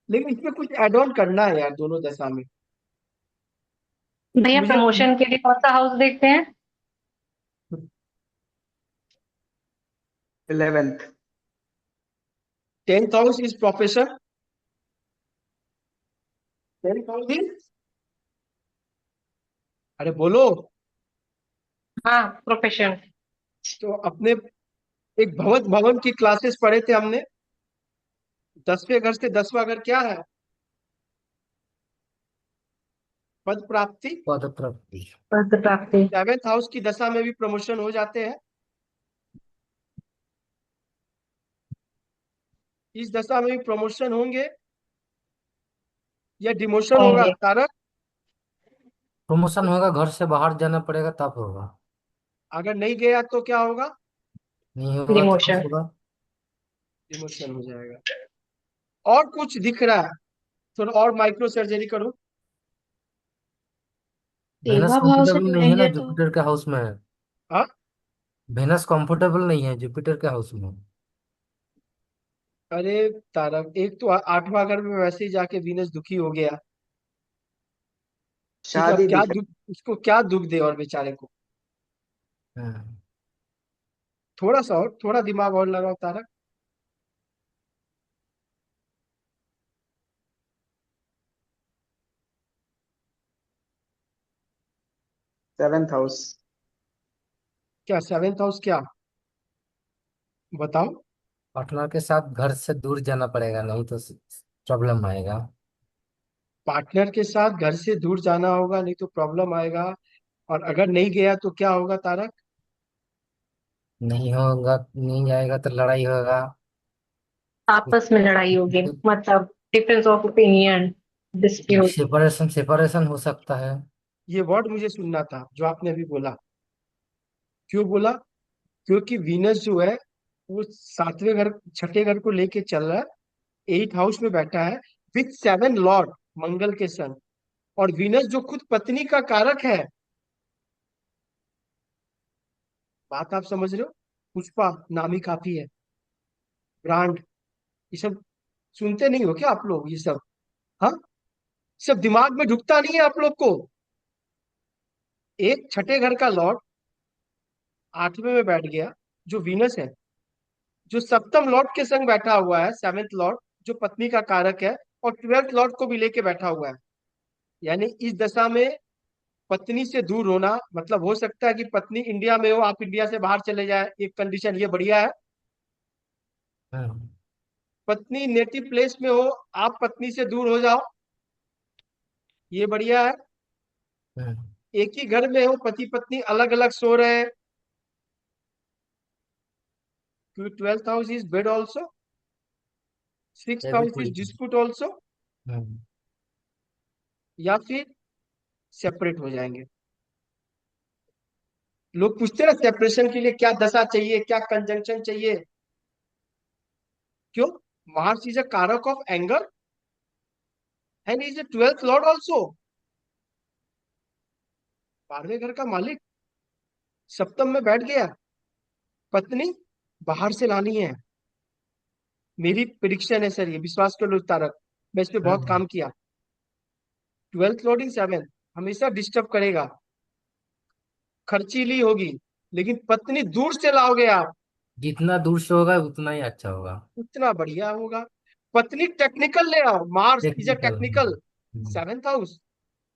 लेकिन इसमें कुछ एड ऑन करना है यार दोनों दशा में। भैया मुझे प्रमोशन के लिए कौन सा हाउस देखते हैं? 11th। 10th house is profession. 10th house is, अरे बोलो। हाँ, प्रोफेशन। तो अपने एक भवन भवन की क्लासेस पढ़े थे हमने, 10वें घर से 10वां घर क्या है? पद प्राप्ति। पद प्राप्ति। पद प्राप्ति। 7th हाउस की दशा में भी प्रमोशन हो जाते हैं, इस दशा में भी प्रमोशन होंगे या डिमोशन होगा होंगे। तारक? प्रमोशन होगा, घर से बाहर जाना पड़ेगा तब होगा। अगर नहीं गया तो क्या होगा? नहीं होगा तो कुछ डिमोशन। होगा। डिमोशन हो जाएगा। और कुछ दिख रहा है? थोड़ा और माइक्रो सर्जरी करो। वेनस सेवा भाव से कंफर्टेबल नहीं है ना, जुड़ेंगे तो। जुपिटर के हाउस में है। हाँ। वेनस कंफर्टेबल नहीं है जुपिटर के हाउस में। अरे तारक, एक तो 8वां घर में वैसे ही जाके वीनस दुखी हो गया। ठीक है, अब शादी क्या दिख दुख, उसको क्या दुख दे और बेचारे को। हाँ। थोड़ा सा और, थोड़ा दिमाग और लगाओ तारक। 7th house. क्या 7th हाउस क्या? बताओ। पार्टनर के साथ घर से दूर जाना पड़ेगा, नहीं तो प्रॉब्लम आएगा। पार्टनर के साथ घर से दूर जाना होगा, नहीं तो प्रॉब्लम आएगा। और अगर नहीं गया तो क्या होगा तारक? नहीं होगा, नहीं जाएगा तो लड़ाई होगा। आपस में लड़ाई होगी, मतलब difference of opinion. Dispute. Separation separation हो सकता है। ये वर्ड मुझे सुनना था जो आपने अभी बोला। क्यों बोला? क्योंकि वीनस जो है वो सातवें घर, छठे घर को लेके चल रहा है, 8th हाउस में बैठा है विथ 7 लॉर्ड, मंगल के संग। और वीनस जो खुद पत्नी का कारक है। बात आप समझ रहे हो? पुष्पा नामी काफी है, ब्रांड, ये सब सुनते नहीं हो क्या आप लोग ये सब? हाँ, सब दिमाग में ढुकता नहीं है आप लोग को। एक छठे घर का लॉर्ड 8वें में बैठ गया, जो वीनस है, जो सप्तम लॉर्ड के संग बैठा हुआ है, 7th लॉर्ड, जो पत्नी का कारक है, और 12th लॉर्ड को भी लेके बैठा हुआ है। यानी इस दशा में पत्नी से दूर होना, मतलब हो सकता है कि पत्नी इंडिया में हो, आप इंडिया से बाहर चले जाए, एक कंडीशन ये बढ़िया है। हम्म। पत्नी नेटिव प्लेस में हो, आप पत्नी से दूर हो जाओ, ये बढ़िया है। हम्म। एक ही घर में हो, पति पत्नी अलग अलग सो रहे हैं, क्योंकि 12th house is bad also, six ये भी हाउस इज ठीक है। Dispute also. हम्म। या फिर सेपरेट हो जाएंगे। लोग पूछते हैं ना सेपरेशन के लिए क्या दशा चाहिए, क्या कंजंक्शन चाहिए? क्यों? मार्स इज अ कारक of anger and is a 12th lord also, 12वें घर का मालिक सप्तम में बैठ गया। पत्नी बाहर से लानी है। मेरी प्रिडिक्शन है सर, ये विश्वास कर लो तारक, मैं इस पे बहुत हम्म। काम किया। 12th लॉर्ड इन 7 हमेशा डिस्टर्ब करेगा, खर्चीली होगी, लेकिन पत्नी दूर से लाओगे आप, जितना दूर से होगा उतना ही अच्छा होगा। उतना बढ़िया होगा। पत्नी टेक्निकल ले आओ, Mars is a technical. Technical, 7th house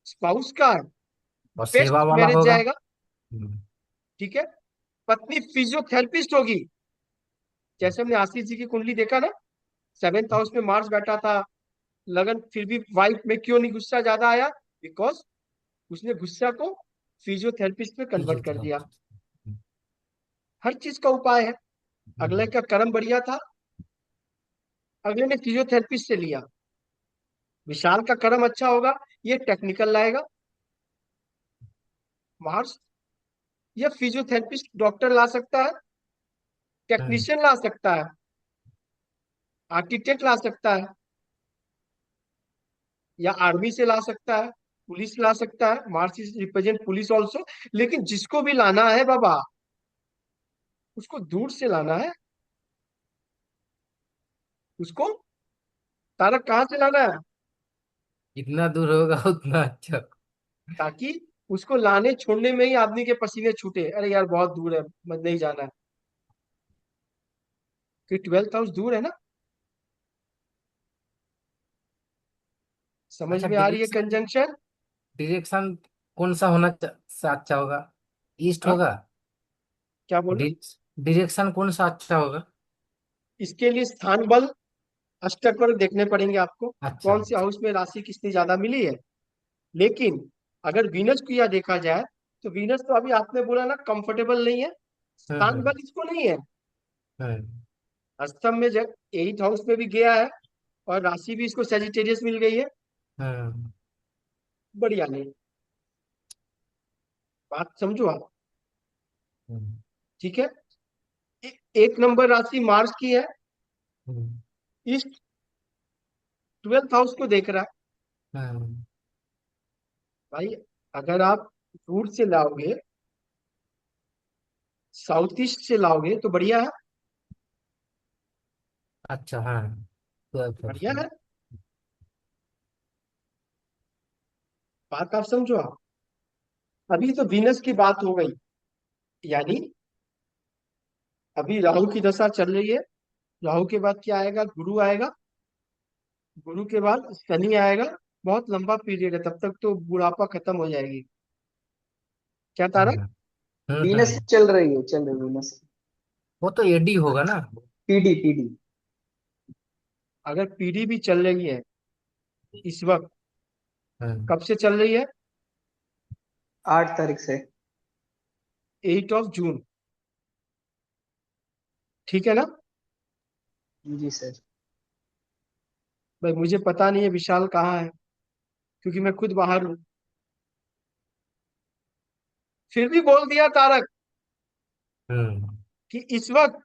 spouse का और सेवा बेस्ट वाला मैरिज होगा। जाएगा। हम्म। ठीक है। पत्नी फिजियोथेरेपिस्ट होगी। जैसे हमने आशीष जी की कुंडली देखा ना, 7th हाउस में मार्स बैठा था, लगन, फिर भी वाइफ में क्यों नहीं गुस्सा ज्यादा आया? बिकॉज उसने गुस्सा को फिजियोथेरेपिस्ट में कन्वर्ट कर दिया। फिजियोथेरेपिस्ट। हर चीज का उपाय है। अगले हम्म। का कर्म बढ़िया था, अगले ने फिजियोथेरेपिस्ट से लिया। विशाल का कर्म अच्छा होगा, ये टेक्निकल लाएगा मार्स, या फिजियोथेरेपिस्ट डॉक्टर ला सकता है, हम्म। टेक्नीशियन ला सकता है, आर्किटेक्ट ला सकता है, या आर्मी से ला सकता है, पुलिस ला सकता है, Mars is represent police also. लेकिन जिसको भी लाना है बाबा, उसको दूर से लाना है। उसको तारक कहाँ से लाना है? जितना दूर होगा उतना अच्छा। ताकि उसको लाने छोड़ने में ही आदमी के पसीने छूटे, अरे यार बहुत दूर है, मत नहीं जाना है, कि 12th हाउस दूर है ना। समझ अच्छा, में आ रही है डायरेक्शन कंजंक्शन? डायरेक्शन कौन सा अच्छा होगा? ईस्ट हाँ, होगा? क्या बोले? डायरेक्शन कौन सा अच्छा होगा? इसके लिए स्थान बल अष्टक वर्ग देखने पड़ेंगे आपको, अच्छा। कौन से हाउस में राशि कितनी ज्यादा मिली है। लेकिन अगर वीनस को यह देखा जाए, तो वीनस तो अभी आपने बोला ना कंफर्टेबल नहीं है, स्थान हम्म। बल इसको नहीं है। हम्म। अष्टम में जब 8th हाउस में भी गया है, और राशि भी इसको सेजिटेरियस मिल गई है, हम्म। बढ़िया नहीं। बात समझो आप। हम्म। ठीक है। एक नंबर राशि मार्स की है, हम्म। ईस्ट 12th हाउस को देख रहा है। हम्म। भाई अगर आप दूर से लाओगे, साउथ ईस्ट से लाओगे तो बढ़िया है, अच्छा, हाँ। बढ़िया 12%। है। बात आप समझो आप। अभी तो वीनस की बात हो गई, यानी अभी राहु की दशा चल रही है। राहु के बाद क्या आएगा? गुरु आएगा। गुरु के बाद शनि आएगा। बहुत लंबा पीरियड है, तब तक तो बुढ़ापा खत्म हो जाएगी। क्या तारक? हम्म। वीनस हम्म। चल रही वीनस। वो तो एडी होगा ना। PD PD. अगर पीढ़ी भी चल रही है इस वक्त, हम्म। कब से चल रही है? 8 तारीख से। 8 जून, ठीक है ना? जी सर। भाई मुझे पता नहीं है विशाल कहाँ है, क्योंकि मैं खुद बाहर हूं। फिर भी बोल दिया तारक हम्म। कि इस वक्त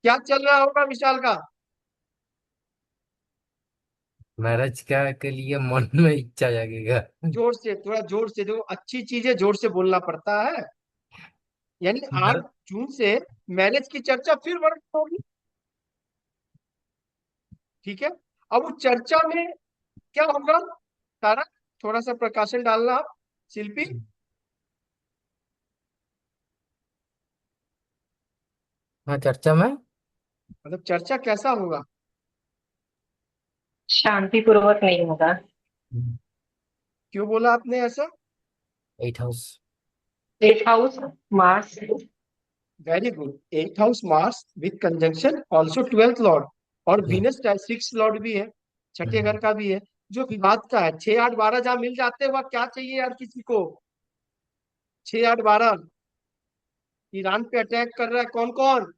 क्या चल रहा होगा विशाल का। मैरिज का के लिए मन में इच्छा जागेगा। जोर से, थोड़ा जोर से, जो अच्छी चीज है जोर से बोलना पड़ता है। यानी 8 जून से मैरिज की चर्चा फिर बढ़ होगी। ठीक है। अब उस चर्चा में क्या होगा तारक, थोड़ा सा प्रकाशन डालना आप, शिल्पी। हाँ, चर्चा में। मतलब चर्चा कैसा होगा। शांतिपूर्वक नहीं होगा। क्यों बोला आपने ऐसा। 8 house. 8 house Mars. Very good. 8 house Mars with conjunction also 12th Lord, और वीनस का 6th लॉर्ड भी है, छठे घर का भी है। जो विवाद का है, 6 8 12 जहां मिल जाते हैं, वह क्या चाहिए यार किसी को। 6 8 12 ईरान पे अटैक कर रहा है कौन कौन,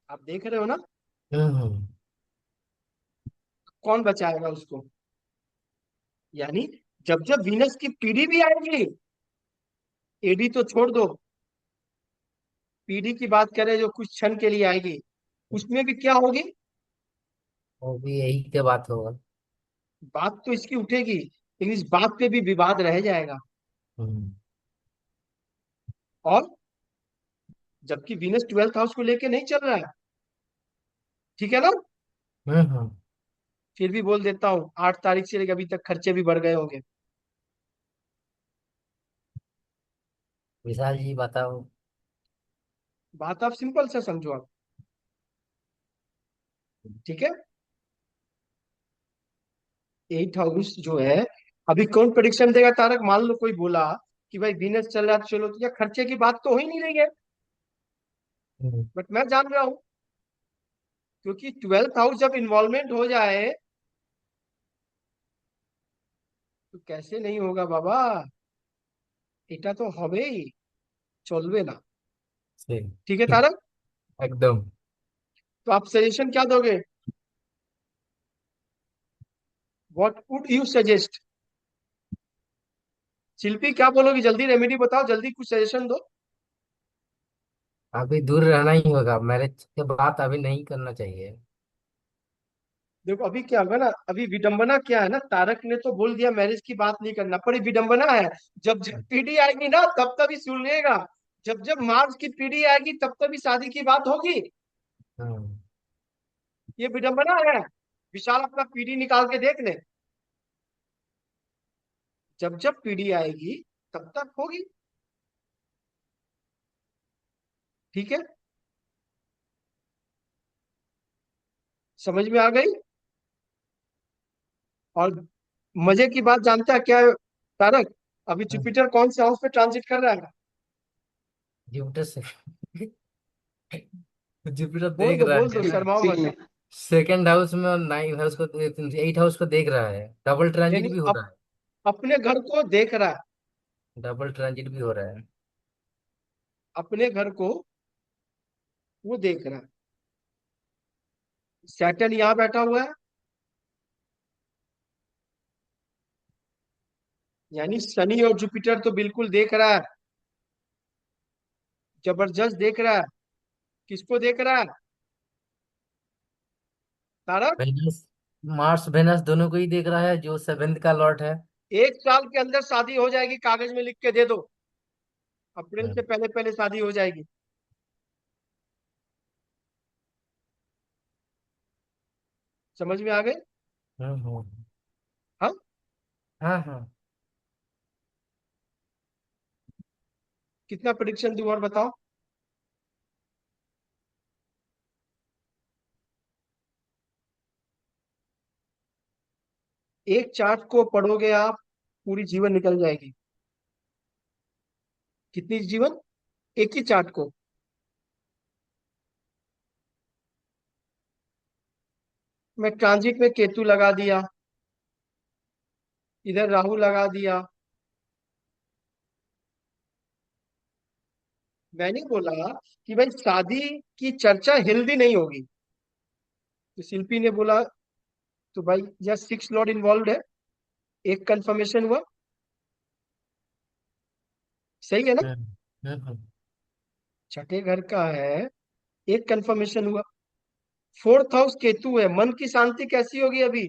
आप देख रहे हो ना। हम्म। कौन बचाएगा उसको। यानी जब जब वीनस की पीढ़ी भी आएगी, एडी तो छोड़ दो, पीढ़ी की बात करें जो कुछ क्षण के लिए आएगी, उसमें भी क्या होगी। वो भी यही के बात होगा। बात तो इसकी उठेगी, लेकिन इस बात पे भी विवाद रह जाएगा। हम्म। और जबकि वीनस 12th हाउस को लेके नहीं चल रहा है, ठीक है ना। हम्म। फिर भी बोल देता हूँ, 8 तारीख से लेकर अभी तक खर्चे भी बढ़ गए होंगे। विशाल जी बताओ। बात आप सिंपल सा समझो आप। ठीक है। 8 हाउस जो है, अभी कौन प्रेडिक्शन देगा तारक। मान लो कोई बोला कि भाई वीनस चल रहा है तो चलो, तो क्या खर्चे की बात तो हो ही नहीं रही है। हम्म। बट मैं जान रहा हूँ, क्योंकि 12th हाउस जब इन्वॉल्वमेंट हो जाए तो कैसे नहीं होगा बाबा। এটা तो হবেই, চলবে না। सही। ठीक है तारक। एकदम। तो आप सजेशन क्या दोगे, व्हाट वुड यू सजेस्ट। शिल्पी क्या बोलोगी, जल्दी रेमेडी बताओ, जल्दी कुछ सजेशन दो। अभी दूर रहना ही होगा, मैरिज के बाद अभी नहीं करना चाहिए। देखो अभी क्या होगा ना, अभी विडंबना क्या है ना, तारक ने तो बोल दिया मैरिज की बात नहीं करना, पर ये विडंबना है। जब जब पीढ़ी आएगी ना, तब तभी सुनिएगा। जब जब मार्च की पीढ़ी आएगी, तब तभी शादी की बात होगी। हम्म। ये विडंबना है। विशाल अपना पीढ़ी निकाल के देख ले। जब जब पीढ़ी आएगी, तब तक होगी। ठीक है। समझ में आ गई। और मजे की बात जानता है क्या है तारक, अभी जुपिटर कौन से हाउस पे ट्रांजिट कर रहा है। जुपिटर से जुपिटर देख रहा बोल दो, है। शर्माओ सिक्स मत। में। सेकेंड हाउस में और 9 हाउस को, 8 हाउस को देख रहा है। डबल ट्रांजिट यानी भी हो रहा है। अपने घर को देख रहा है। डबल ट्रांजिट भी हो रहा है। अपने घर को वो देख रहा है। सैटर्न यहाँ बैठा हुआ है, यानी शनि और जुपिटर तो बिल्कुल देख रहा है, जबरदस्त देख रहा है। किसको देख रहा है तारक। वेनस, मार्स वेनस दोनों को ही देख रहा है, जो सेवेंथ का लॉर्ड है। 1 साल के अंदर शादी हो जाएगी, कागज में लिख के दे दो। अप्रैल से हम्म। पहले पहले शादी हो जाएगी। समझ में आ गए। हम्म। हाँ। हाँ हाँ। कितना प्रिडिक्शन दूं और बताओ। एक चार्ट को पढ़ोगे आप, पूरी जीवन निकल जाएगी। कितनी जीवन, एक ही चार्ट को। मैं ट्रांजिट में केतु लगा दिया, इधर राहु लगा दिया। मैंने बोला कि भाई शादी की चर्चा हेल्दी नहीं होगी, तो शिल्पी ने बोला तो भाई यह 6 लॉर्ड इन्वॉल्व है, एक कंफर्मेशन हुआ, सही है ना? छठे घर का है, एक कंफर्मेशन हुआ। फोर्थ हाउस केतु है, मन की शांति कैसी होगी अभी?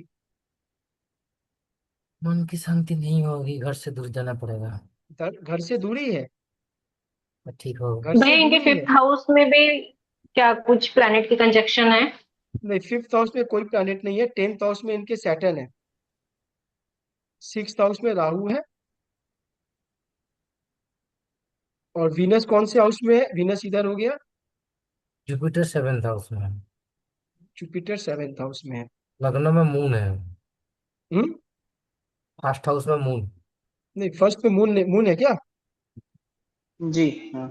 मन की शांति नहीं होगी, घर से दूर जाना पड़ेगा। घर से दूरी है, तो ठीक होगा। घर भैया से इनके दूरी है। फिफ्थ हाउस में भी क्या कुछ प्लैनेट की कंजक्शन है? नहीं, फिफ्थ हाउस में कोई प्लैनेट नहीं है, टेंथ हाउस में इनके सैटर्न है, सिक्स्थ हाउस में राहु है, और वीनस कौन से हाउस में है? वीनस इधर हो गया, जुपिटर सेवेंथ हाउस में है। जुपिटर सेवेंथ हाउस में है। लग्न में मून है। हम्म। फर्स्ट हाउस में मून। नहीं, फर्स्ट में मून है क्या? जी हाँ।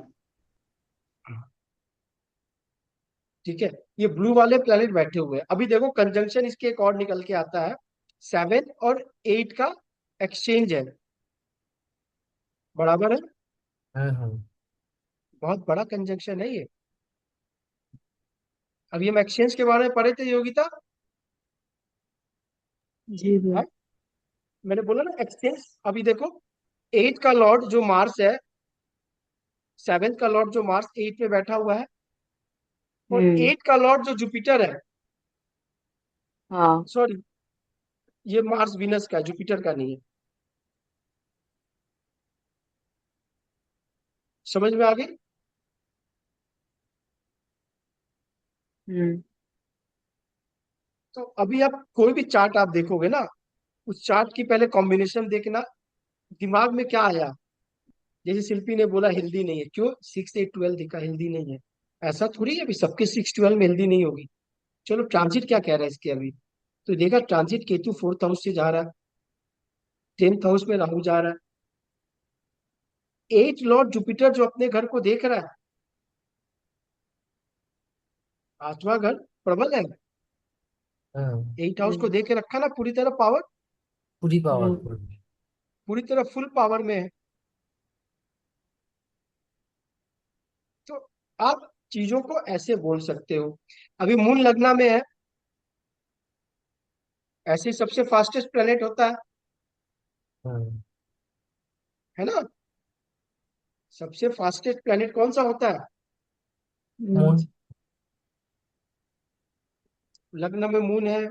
ठीक है, ये ब्लू वाले प्लैनेट बैठे हुए हैं। अभी देखो कंजंक्शन इसके एक और निकल के आता है, 7 और 8 का एक्सचेंज है, बराबर है, हम्म। बहुत बड़ा कंजंक्शन है ये। अभी हम एक्सचेंज के बारे में पढ़े थे योगिता। जी भैया। हाँ, मैंने बोला ना एक्सचेंज। अभी देखो, 8 का लॉर्ड जो मार्स है, 7 का लॉर्ड जो मार्स 8 में बैठा हुआ है, और हम्म। 8 का लॉर्ड जो जुपिटर है, हाँ। सॉरी, ये मार्स विनस का है, जुपिटर का नहीं है। समझ में आ गई? हम्म। तो अभी आप कोई भी चार्ट आप देखोगे ना, उस चार्ट की पहले कॉम्बिनेशन देखना, दिमाग में क्या आया। जैसे शिल्पी ने बोला हेल्दी नहीं है, क्यों? 6 8 12 दिखा, हेल्दी नहीं है। ऐसा थोड़ी है अभी सबके 6 12 में हेल्दी नहीं होगी। चलो ट्रांजिट क्या कह रहा है इसके अभी, तो देखा ट्रांजिट केतु फोर्थ हाउस से जा रहा है, टेंथ हाउस में राहु जा रहा है, 8 लॉर्ड जुपिटर जो अपने घर को देख रहा है, 8वां घर प्रबल है, हम्म। 8 हाउस को हम्म। देख के रखा ना, पूरी तरह पावर, पूरी हम्म। पावरफुल। पूरी तरह फुल पावर में है। तो आप चीजों को ऐसे बोल सकते हो। अभी मून लग्ना में है, ऐसे ही सबसे फास्टेस्ट प्लेनेट होता हम्म। है ना? सबसे फास्टेस्ट प्लेनेट कौन सा होता है? हम्म। मून। लग्न में मून है,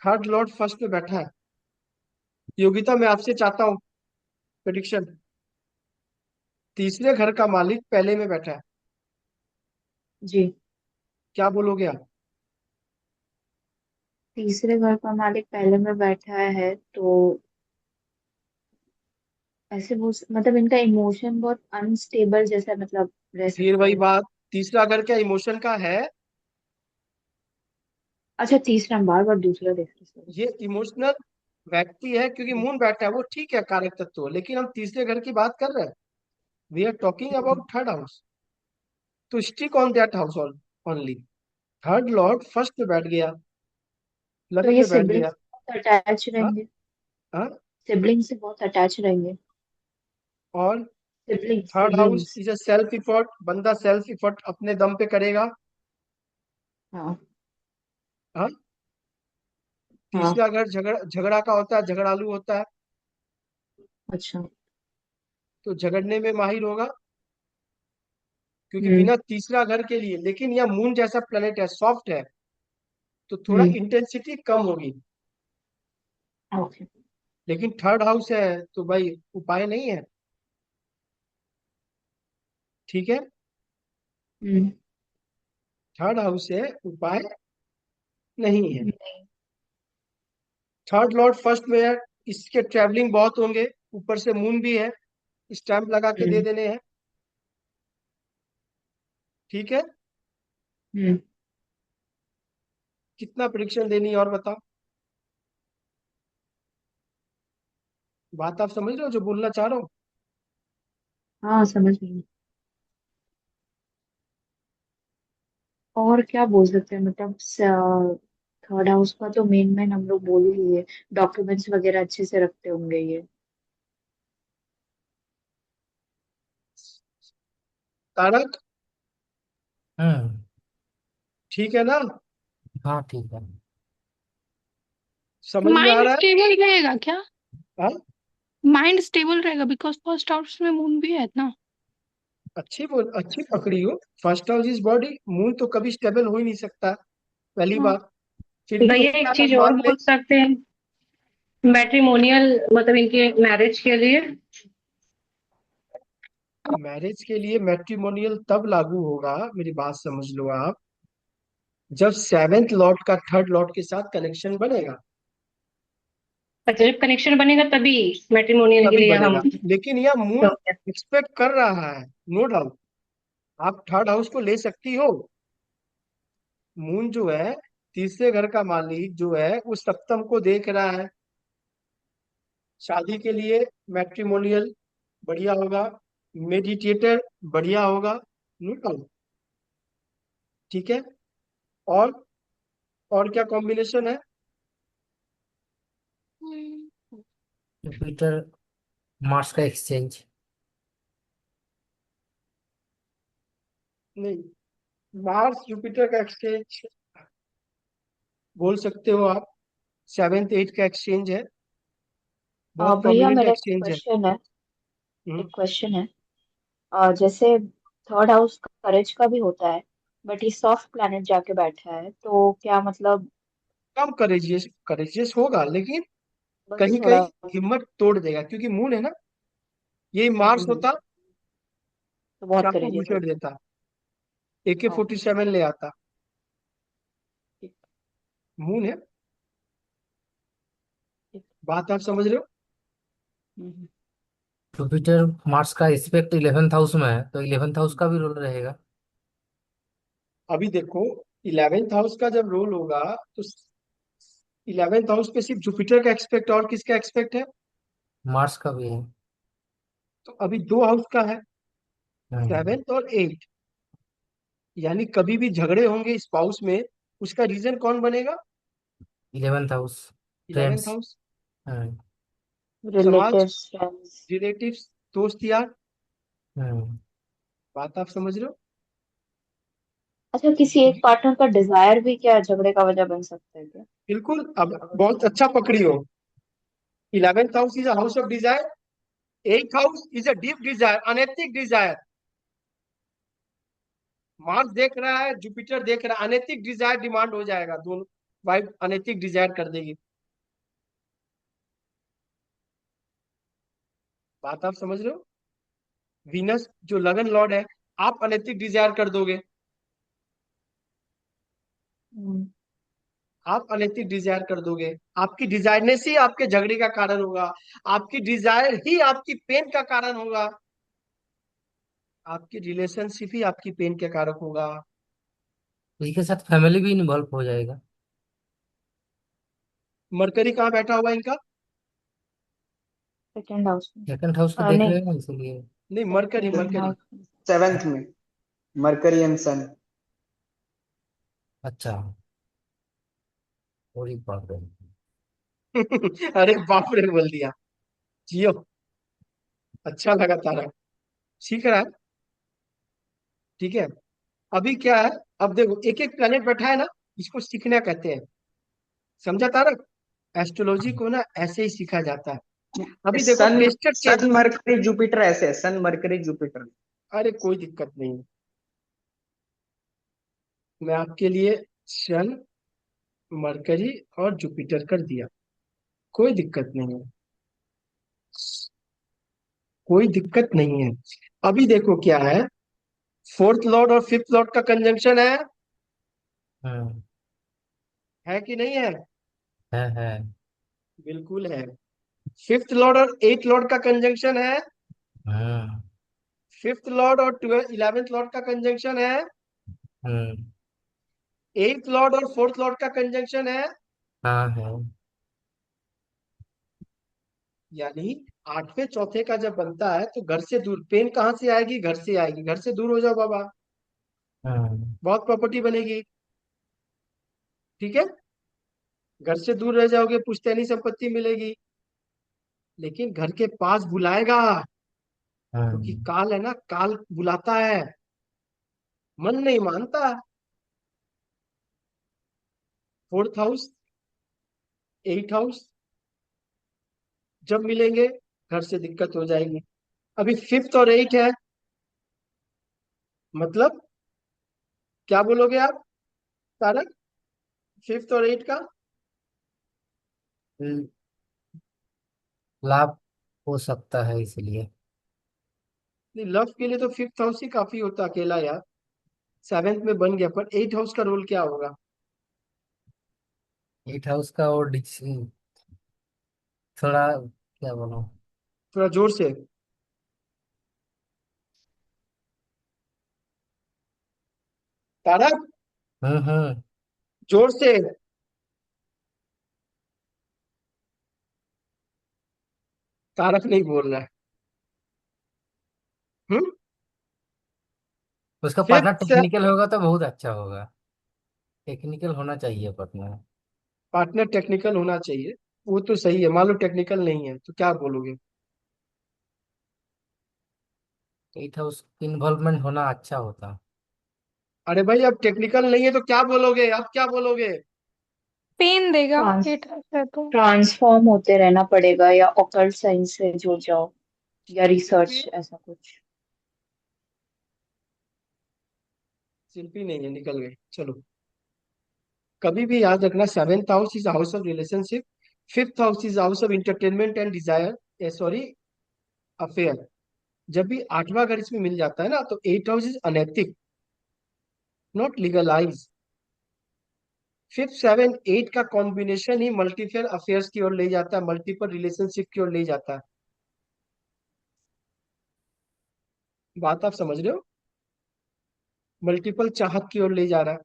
थर्ड लॉर्ड फर्स्ट में बैठा है। योगिता, मैं आपसे चाहता हूँ प्रेडिक्शन, तीसरे घर का मालिक पहले में बैठा है, जी। क्या बोलोगे आप? तीसरे घर का मालिक पहले में बैठा है तो ऐसे वो मतलब इनका इमोशन बहुत अनस्टेबल जैसा मतलब रह फिर सकते वही हैं। बात, तीसरा घर क्या इमोशन का है? अच्छा तीसरा, हम बार बार दूसरा देख रहे हैं। ये इमोशनल व्यक्ति है, क्योंकि मून बैठा है, वो ठीक है कारक तत्व, लेकिन हम तीसरे घर की बात कर रहे हैं, we are talking hmm. About third house. तो stick on that house only. Third lord first में बैठ गया, तो लग्न ये में बैठ सिबलिंग गया। से बहुत अटैच हाँ, रहेंगे। हाँ। सिबलिंग से बहुत अटैच रहेंगे। और sibling third house siblings. Is a self effort, बंदा सेल्फ इफर्ट अपने दम पे करेगा। हाँ। हाँ। हाँ। तीसरा घर झगड़ा झगड़ा का होता है, झगड़ालू होता है, अच्छा। तो झगड़ने में माहिर होगा, क्योंकि हम्म। बिना तीसरा घर के लिए, लेकिन यह मून जैसा प्लेनेट है, सॉफ्ट है, तो थोड़ा हम्म। इंटेंसिटी कम होगी। ओके। लेकिन थर्ड हाउस है तो भाई उपाय नहीं है, ठीक है? हम्म। थर्ड हाउस है, उपाय नहीं है। नहीं। थर्ड लॉर्ड फर्स्ट में है, इसके ट्रैवलिंग बहुत होंगे, ऊपर से मून भी है, स्टैंप लगा के दे हम्म। देने हैं, ठीक है? हम्म। कितना प्रिडिक्शन देनी है और बताओ, बात आप समझ रहे हो जो बोलना चाह रहा हूँ? हाँ समझ गई। और क्या बोल सकते हैं मतलब थर्ड हाउस का तो मेन मेन हम लोग बोल ही लिए। डॉक्यूमेंट्स वगैरह अच्छे से रखते होंगे ये। तारक, हम्म। ठीक है ना? हाँ ठीक है। समझ में आ माइंड रहा स्टेबल रहेगा क्या? है? हाँ, माइंड स्टेबल रहेगा बिकॉज फर्स्ट हाउस में मून भी है ना। अच्छी पकड़ी हो। First house is body, moon तो कभी स्टेबल हो ही नहीं सकता, पहली हाँ। बात। फिर भी भैया उसमें एक अगर चीज और मान ले, बोल सकते हैं, मैट्रिमोनियल मतलब इनके मैरिज के लिए। मैरिज के लिए मैट्रिमोनियल तब लागू होगा, मेरी बात समझ लो आप, जब सेवेंथ लॉर्ड का थर्ड लॉर्ड के साथ कनेक्शन बनेगा, अच्छा जब कनेक्शन बनेगा तभी मैट्रिमोनियल के तभी लिए हम। बनेगा। लेकिन यह मून एक्सपेक्ट कर रहा है, नो डाउट। आप थर्ड हाउस को ले सकती हो। मून जो है, तीसरे घर का मालिक जो है, वो सप्तम को देख रहा है। शादी के लिए मैट्रिमोनियल बढ़िया होगा, मेडिटेटर बढ़िया होगा, नो डाउट। ठीक है। और और क्या कॉम्बिनेशन है? जुपिटर मार्स का एक्सचेंज। नहीं, मार्स जुपिटर का एक्सचेंज बोल सकते हो आप। सेवेंथ एट का एक्सचेंज है, बहुत भैया प्रोमिनेंट मेरा एक एक्सचेंज है। क्वेश्चन है। हम्म, एक क्वेश्चन है। जैसे थर्ड हाउस करेज का भी होता है, बट ये सॉफ्ट प्लैनेट जाके बैठा है, तो क्या मतलब कम करेजियस करेजियस होगा, लेकिन बस कहीं थोड़ा। कहीं हिम्मत तोड़ देगा, क्योंकि मून है ना। ये हम्म, मार्स होता, तो बहुत चाकू करेजियस घुसेड़ होगा। देता, AK-47 अच्छा। ले आता। ठीक। मून है, ठीक। बात आप समझ रहे हो? हम्म। जुपिटर मार्स का एस्पेक्ट 11th हाउस में है, तो 11th हाउस का भी रोल रहेगा। अभी देखो, 11th हाउस का जब रोल होगा, तो 11th हाउस पे सिर्फ जुपिटर का एक्सपेक्ट, और किसका एक्सपेक्ट है? मार्स का भी है। तो अभी दो हाउस का है, हम्म। 7th और 8। यानी कभी भी झगड़े होंगे स्पाउस में, उसका रीजन कौन बनेगा? 11th house. 11th friends. House. हम्म। समाज, रिलेटिव्स, फ्रेंड्स। रिलेटिव्स, दोस्त यार। हम्म। बात आप समझ रहे हो? अच्छा, किसी एक पार्टनर का डिजायर भी क्या झगड़े का वजह बन सकता है क्या? बिल्कुल। अब अगर बहुत अच्छा पकड़ी हो। 11th house is a house of desire, 8th house is a deep Dzire, अनैतिक डिजायर। मार्स देख रहा है, जुपिटर देख रहा है, अनैतिक डिजायर डिमांड हो जाएगा, दोनों वाइफ अनैतिक डिजायर कर देगी। बात आप समझ रहे हो? वीनस जो लगन लॉर्ड है, आप अनैतिक डिजायर कर दोगे, हम्म। आप अनैतिक डिजायर कर दोगे। आपकी डिजायरनेस ही आपके झगड़े का कारण होगा, आपकी डिजायर ही आपकी पेन का कारण होगा, आपकी रिलेशनशिप ही आपकी पेन के कारक होगा। इसके साथ फैमिली भी इन्वॉल्व हो जाएगा। मरकरी कहाँ बैठा हुआ है इनका? सेकेंड हाउस में। सेकंड हाउस को देख नहीं, रहे हैं ना, इसीलिए। नहीं, mercury second mercury. House. Seventh में मरकरी एंड सन। अच्छा। और एक बात है। अरे बाप रे बोल दिया। जियो, अच्छा लगा तारा, सीख रहा है। ठीक है। अभी क्या है, अब देखो एक एक प्लेनेट बैठा है ना, इसको सीखना कहते हैं। समझा तारक? एस्ट्रोलॉजी को ना ऐसे ही सीखा जाता है। अभी देखो सन टेस्टेड के, सन मरकरी जुपिटर ऐसे है, सन मरकरी जुपिटर। अरे कोई दिक्कत नहीं है, मैं आपके लिए सन, मरकरी और जुपिटर कर दिया, कोई दिक्कत नहीं है, कोई दिक्कत नहीं है। अभी देखो क्या है, फोर्थ लॉर्ड और फिफ्थ लॉर्ड का कंजंक्शन हम्म। है कि नहीं है? है। बिल्कुल है। फिफ्थ लॉर्ड और एट लॉर्ड का कंजंक्शन है। हम्म। फिफ्थ लॉर्ड और 11th लॉर्ड का कंजंक्शन है। हम्म। एट्थ लॉर्ड और फोर्थ लॉर्ड का कंजंक्शन है। हाँ है। यानी आठवें चौथे का जब बनता है, तो घर से दूर, पेन कहाँ से आएगी? घर से आएगी। घर से दूर हो जाओ बाबा, हम्म। बहुत प्रॉपर्टी बनेगी। ठीक है। घर से दूर रह जाओगे, पुश्तैनी संपत्ति मिलेगी। लेकिन घर के पास बुलाएगा, क्योंकि हम्म। काल है ना, काल बुलाता है, मन नहीं मानता। फोर्थ हाउस एट हाउस, जब मिलेंगे घर से दिक्कत हो जाएगी। अभी फिफ्थ और एट है, मतलब क्या बोलोगे आप तारक, फिफ्थ और एट का? ल- लाभ हो सकता है इसलिए। लव के लिए तो फिफ्थ हाउस ही काफी होता अकेला यार। सेवेंथ में बन गया, पर एट हाउस का रोल क्या होगा? एट हाउस का और थोड़ा क्या बोलूं। थोड़ा जोर से। तारक, हम्म। जोर से। तारक नहीं बोल रहा है। हम्म। उसका पार्टनर फिफ्थ से टेक्निकल होगा तो बहुत अच्छा होगा। टेक्निकल होना चाहिए पार्टनर। पार्टनर टेक्निकल होना चाहिए। वो तो सही है, मान लो टेक्निकल नहीं है तो क्या बोलोगे? एट हाउस इन्वॉल्वमेंट होना अच्छा होता। अरे भाई, अब टेक्निकल नहीं है तो क्या बोलोगे, अब क्या बोलोगे? पेन देगा ट्रांस एट है तो। ट्रांसफॉर्म होते रहना पड़ेगा या ऑकल्ट साइंस से जुड़ जाओ या रिसर्च शिल्पी, ऐसा कुछ। शिल्पी नहीं है, निकल गई, चलो। कभी भी याद रखना, seventh house is house of relationship, fifth house is house of entertainment and desire, sorry, affair. जब भी आठवां घर इसमें मिल जाता है ना, तो एट हाउस इज अनैतिक, not legalise. Fifth seven eight का कॉम्बिनेशन ही मल्टीपल अफेयर्स की ओर ले जाता है, मल्टीपल रिलेशनशिप की ओर ले जाता है। बात आप समझ रहे हो? मल्टीपल चाहत की ओर ले जा रहा है।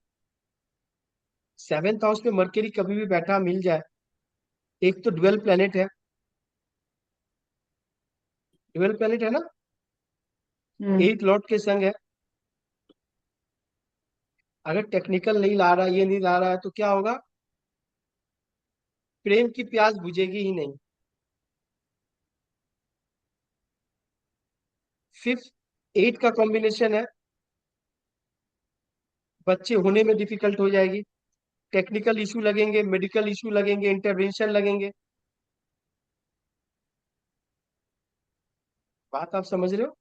सेवेंथ हाउस में मरकरी कभी भी बैठा मिल जाए, एक तो ड्वेल प्लेनेट है, ड्वेल प्लेनेट है ना, हम्म। एट लॉर्ड के संग है। अगर टेक्निकल नहीं ला रहा, ये नहीं ला रहा है, तो क्या होगा? प्रेम की प्यास बुझेगी ही नहीं। फिफ्थ एट का कॉम्बिनेशन है, बच्चे होने में डिफिकल्ट हो जाएगी, टेक्निकल इशू लगेंगे, मेडिकल इशू लगेंगे, इंटरवेंशन लगेंगे। बात आप समझ रहे हो?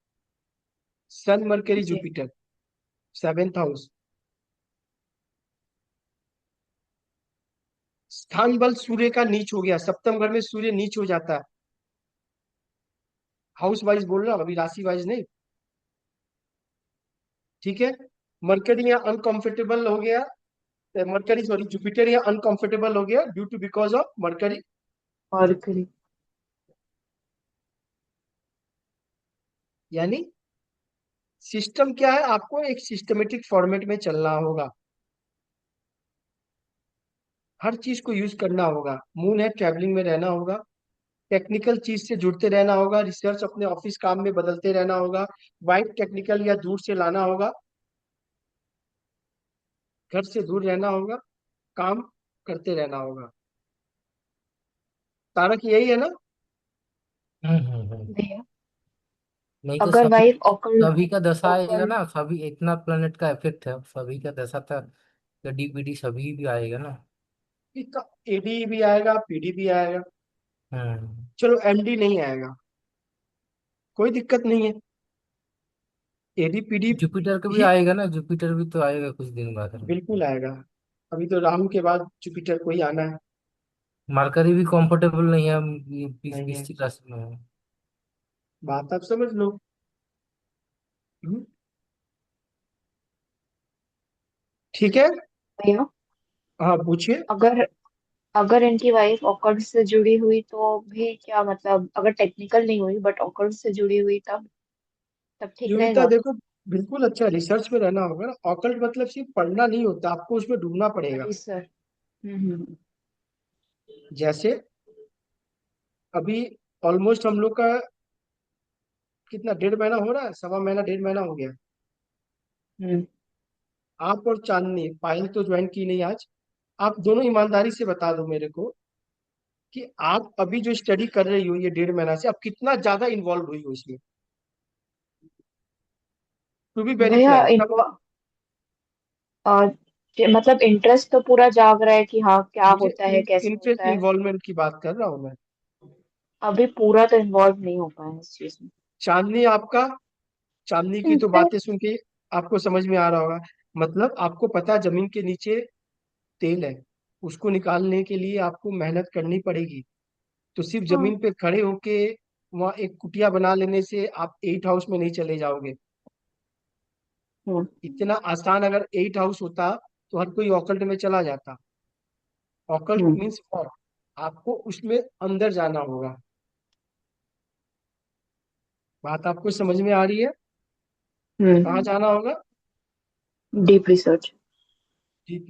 Sun Mercury ji. Jupiter, seventh house. स्थान बल सूर्य का नीच हो गया, सप्तम घर में सूर्य नीच हो जाता है। हाउस वाइज बोल रहा हूं, अभी राशि वाइज नहीं। ठीक है। मरकरी यहाँ अनकंफर्टेबल हो गया, मरकरी सॉरी जुपिटर यहाँ अनकंफर्टेबल हो गया due to because of Mercury. और करें। यानी सिस्टम क्या है, आपको एक सिस्टमेटिक फॉर्मेट में चलना होगा, हर चीज को यूज करना होगा। मून है, ट्रैवलिंग में रहना होगा, टेक्निकल चीज से जुड़ते रहना होगा, रिसर्च अपने ऑफिस काम में बदलते रहना होगा, वाइट टेक्निकल या दूर से लाना होगा, घर से दूर रहना होगा, काम करते रहना होगा। तारक यही है ना? हम्म। भैया, नहीं तो अगर सभी वाइफ ऑकल्ट सभी का दशा आएगा ऑकल्ट ना, सभी इतना प्लेनेट का इफेक्ट है, सभी का दशा था। गड्डी पीडी सभी भी आएगा ना। एडी भी आएगा, पीडी भी आएगा। हम्म। चलो एमडी नहीं आएगा, कोई दिक्कत नहीं है, एडी पीडी जुपिटर का भी भी आएगा ना, जुपिटर भी तो आएगा कुछ दिन बाद। बिल्कुल आएगा। अभी तो राहु के बाद जुपिटर को ही आना है। मरकरी भी कंफर्टेबल नहीं है, ये बीस नहीं है, बीस राशि में है। बात आप समझ लो। हम्म, ठीक है। भैया, हाँ पूछिए। अगर अगर इनकी वाइफ ऑकल्ट से जुड़ी हुई तो भी क्या मतलब, अगर टेक्निकल नहीं हुई बट ऑकल्ट से जुड़ी हुई तब तब ठीक योगिता रहेगा। देखो, बिल्कुल अच्छा रिसर्च में रहना होगा ना, ऑकल्ट मतलब सिर्फ पढ़ना नहीं होता, आपको उसमें डूबना पड़ेगा। जी सर। हम्म। जैसे अभी ऑलमोस्ट हम लोग का कितना, डेढ़ महीना हो रहा है, सवा महीना डेढ़ महीना हो गया। हम्म। आप और चांदनी, पायल तो ज्वाइन की नहीं आज। आप दोनों ईमानदारी से बता दो मेरे को कि आप अभी जो स्टडी कर रही हो ये डेढ़ महीना से, आप कितना ज्यादा इन्वॉल्व हुई हो इसमें, टू बी वेरी भैया फ्रैंक। इन्वॉल्व मतलब इंटरेस्ट तो पूरा जाग रहा है कि हाँ क्या मुझे होता है कैसे इंटरेस्ट होता है। इन्वॉल्वमेंट की बात कर रहा हूँ मैं। अभी पूरा तो इन्वॉल्व नहीं हो पाया इस चीज में। चांदनी आपका, चांदनी की तो इंटरेस्ट। बातें सुन के आपको समझ में आ रहा होगा, मतलब आपको पता है जमीन के नीचे तेल है, उसको निकालने के लिए आपको मेहनत करनी पड़ेगी। तो सिर्फ हाँ। जमीन पे खड़े होके वहां एक कुटिया बना लेने से आप 8 हाउस में नहीं चले जाओगे। हम्म। इतना आसान अगर 8 हाउस होता तो हर कोई ऑकल्ट में चला जाता। Occult hmm. मीन्स फॉर, आपको उसमें अंदर जाना होगा। बात आपको समझ में आ रही है? कहाँ हम्म। जाना होगा? Deep research. डीप